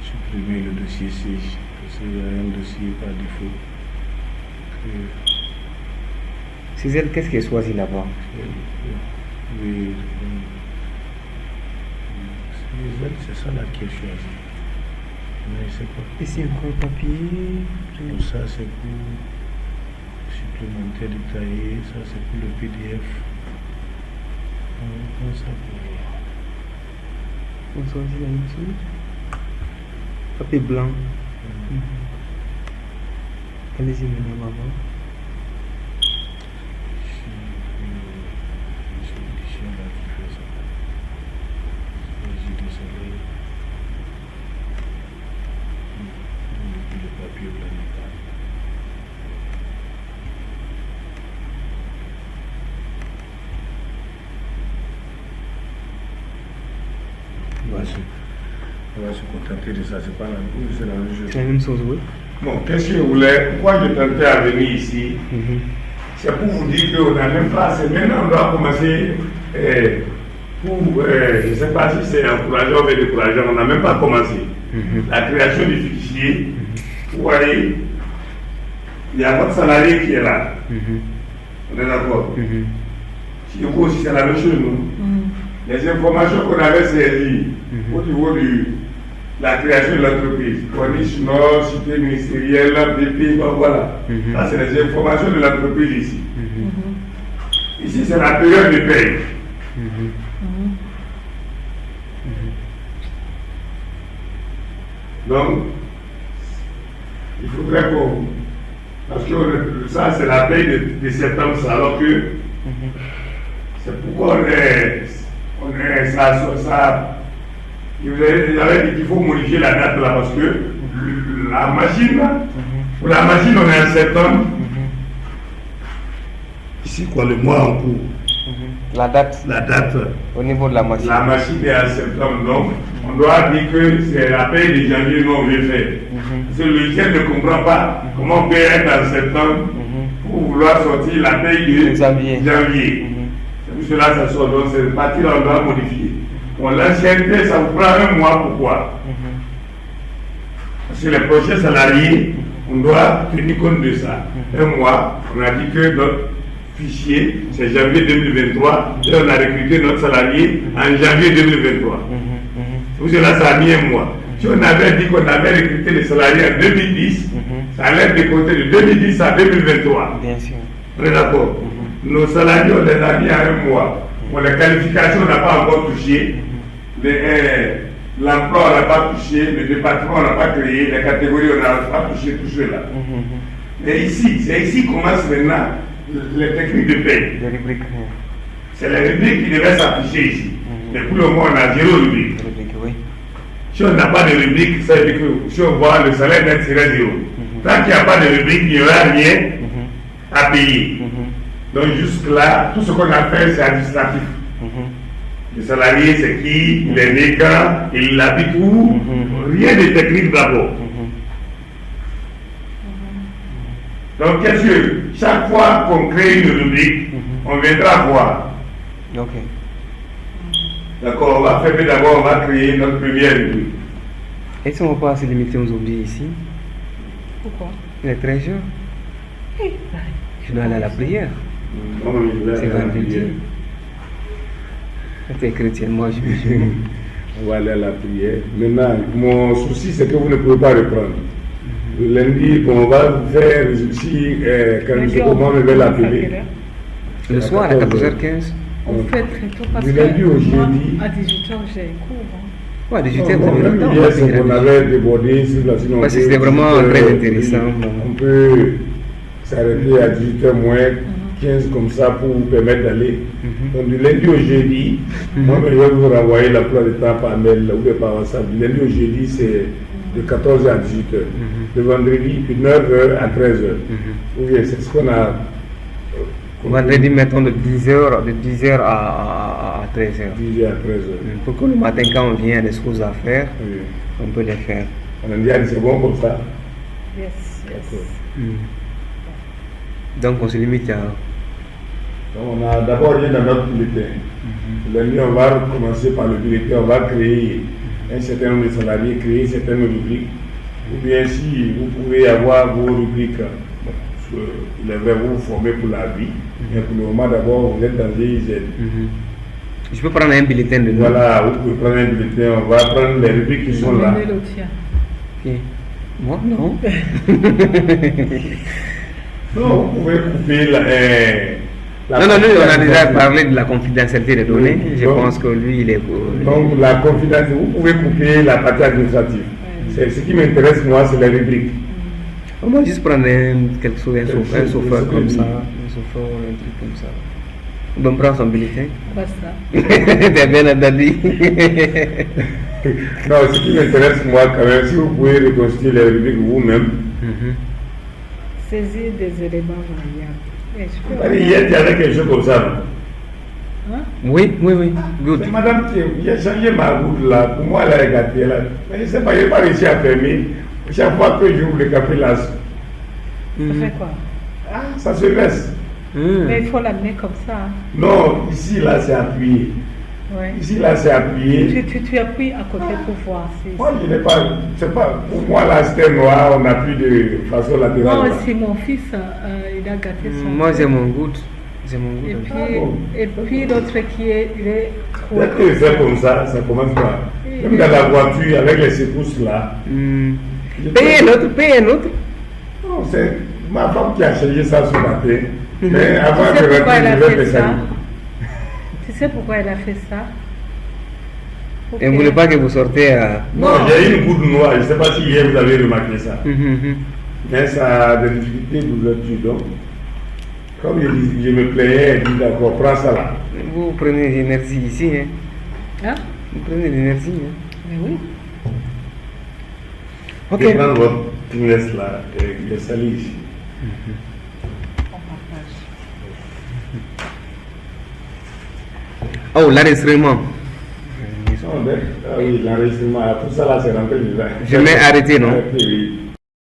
supprimé le dossier CIG, parce qu'il y a un dossier par défaut. Césaire, qu'est-ce qui est choisi là-bas? Oui, c'est ça là qui est choisi. Mais c'est quoi? Ici encore le papier. Donc ça c'est pour supplémentaire détaillé, ça c'est pour le PDF. On prend ça pour voir. On choisit la même chose. Papier blanc. Allez-y maintenant, maman. C'est l'édition là qui fait ça. Vas-y, désolé. Le papier blanc n'est pas. On va se contenter de ça, c'est pas la même chose. C'est la même chose, oui. Bon, qu'est-ce que je voulais, pourquoi je tentais à venir ici, c'est pour vous dire qu'on n'a même pas, c'est maintenant on doit commencer je ne sais pas si c'est encourageant ou décourageant, on n'a même pas commencé. La création du fichier, vous voyez, il y a votre salarié qui est là. On est d'accord? Si vous aussi c'est la même chose, non? Les informations qu'on avait saisies au niveau de la création de l'entreprise, Corniche Nord, cité ministérielle, BP, voilà. Ça, c'est les informations de l'entreprise ici. Ici, c'est la période de paie. Donc, il faudrait qu'on. Parce que ça, c'est la paie de septembre, alors que c'est pourquoi on est ça. J'avais dit qu'il faut modifier la date là parce que la machine, pour la machine, on est en septembre. Ici, quoi, le mois en cours. La date au niveau de la machine. La machine est en septembre, donc on doit dire que c'est la paie de janvier nous on veut faire. Parce que le logiciel ne comprend pas comment on peut être en septembre pour vouloir sortir la paie de janvier. C'est pour cela que ça sort, donc cette partie-là on doit modifier. Bon, l'ancienneté, ça vous prend un mois, pourquoi? Parce que les prochains salariés, on doit tenir compte de ça. Un mois, on a dit que notre fichier, c'est janvier 2023, et on a recruté notre salarié en janvier 2023. C'est pour cela que ça a mis un mois. Si on avait dit qu'on avait recruté les salariés en 2010, ça allait décompter de 2010 à 2023. Bien sûr. On est d'accord? Nos salariés, on les a mis à un mois. Bon, les qualifications, on n'a pas encore touché. L'emploi, on n'a pas touché. Le département, on n'a pas créé. Les catégories, on n'a pas touché tout cela. Mais ici, c'est ici qu'on commence maintenant les techniques de paie. Les rubriques. C'est les rubriques qui devaient s'afficher ici. Mais pour le moment, on a 0 rubrique. Oui. Si on n'a pas de rubrique, ça veut dire que si on voit le salaire net serait 0. Tant qu'il n'y a pas de rubrique, il n'y aura rien à payer. Donc jusque-là, tout ce qu'on a fait, c'est administratif. Le salarié, c'est qui, il est né quand, il habite où, rien de technique d'abord. Donc qu'est-ce que, chaque fois qu'on crée une rubrique, on viendra voir. Ok. D'accord, on va faire d'abord, on va créer notre première rubrique. Est-ce qu'on va pas se limiter aujourd'hui ici? Pourquoi? Il est très jeune. Je dois aller à la prière. C'est vendredi. Tu es chrétien, moi je suis musulman. On va aller à la prière. Maintenant, mon souci, c'est que vous ne pouvez pas reprendre. Le lundi, on va faire ici, quand je comment on va l'appeler. Le soir à 14h15. On fait très tôt parce du que lundi au moi, jeudi. à 18h j'ai cours. Ouais, discuter Non, très même longtemps. hier, c'est qu'on avait débordé sur la sinon. Parce que c'était vraiment très intéressant. On peut s'arrêter à 18h moins 15 comme ça pour vous permettre d'aller. Donc du lundi au jeudi, moi je vais vous renvoyer la plupart du temps par mail ou bien par WhatsApp. Du lundi au jeudi, c'est de 14h à 18h. Le vendredi, de 9h à 13h. Ou bien c'est ce qu'on a. Vendredi, mettons de 10h à 13h. 10h à 13h. Pour que le matin, quand on vient, des choses à faire, Oui. on peut les faire. On a dit, c'est bon comme ça. Yes, yes. Donc on se limite à... Donc, on a d'abord rien dans notre bulletin. Lundi, on va commencer par le bulletin. On va créer un certain nombre de salariés, créer certaines rubriques. Ou bien si vous pouvez avoir vos rubriques, il est vrai, vous vous formez pour la vie. Mais pour le moment, d'abord, vous êtes dans GIZ. Je peux prendre un bulletin de nous. Voilà, vous pouvez prendre un bulletin. On va prendre les rubriques qui sont là. Donnez le tien. Ok. Moi, non. Non, vous pouvez couper la Non, nous, on a déjà parlé de la confidentialité des données. Je Donc, pense que lui, il est... Donc, la confidentialité, vous pouvez couper la partie administrative. Ce qui m'intéresse, moi, c'est les rubriques. On va juste prendre quelque chose, un sofa comme ça. Oui. Un sofa ou un truc comme ça. On prend son bulletin. Basta. T'es bien entendu. Non, ce qui m'intéresse, moi, quand même, si vous pouvez reconstituer les rubriques vous-même. Saisir des éléments variables. Et je peux- C'est-à-dire, hier, il y avait quelque chose comme ça. Hein? Oui. Good. C'est madame qui a changé ma route là. Pour moi, elle a gâté là. Mais je ne sais pas, je n'ai pas réussi à fermer. Chaque fois que j'ouvre le café là, Ça fait quoi? ça se laisse. Mais il faut l'amener comme ça. Hein. Non, ici là, c'est appuyé. Ouais. Ici là, c'est appuyé. Tu appuies à côté pour voir si. Moi, je n'ai pas. C'est pas. Pour moi, là, c'était noir. On n'a plus de façon latérale. Moi là. aussi, mon fils, il a gâté son. Moi, j'ai mon goût. J'ai mon Et goût. puis, et puis l'autre qui est, il est Dès que je fais comme ça commence par. Même dans la voiture, avec les secousses là. Paye un autre. Non, c'est ma femme qui a changé ça ce matin. Mais avant Tu sais de pourquoi elle a rentrer, je fait vais faire ça? ça. Tu sais pourquoi elle a fait ça? Pour Et vous que- voulez pas que vous sortez à... Non, il y a une goutte noire. Je ne sais pas si hier vous avez remarqué ça. Mais ça a des difficultés d'ouverture. Donc, comme je me plaignais, elle dit d'accord, prends ça là. Vous prenez l'énergie ici. Hein? Hein? Vous prenez l'énergie. Hein? Mais oui. Ok. Je vais prendre votre finesse là et le salir ici. On partage. Oh, l'enregistrement. Ah oui, l'enregistrement, tout ça là c'est rentré déjà. Je mets arrêté, non? Arrêté, oui.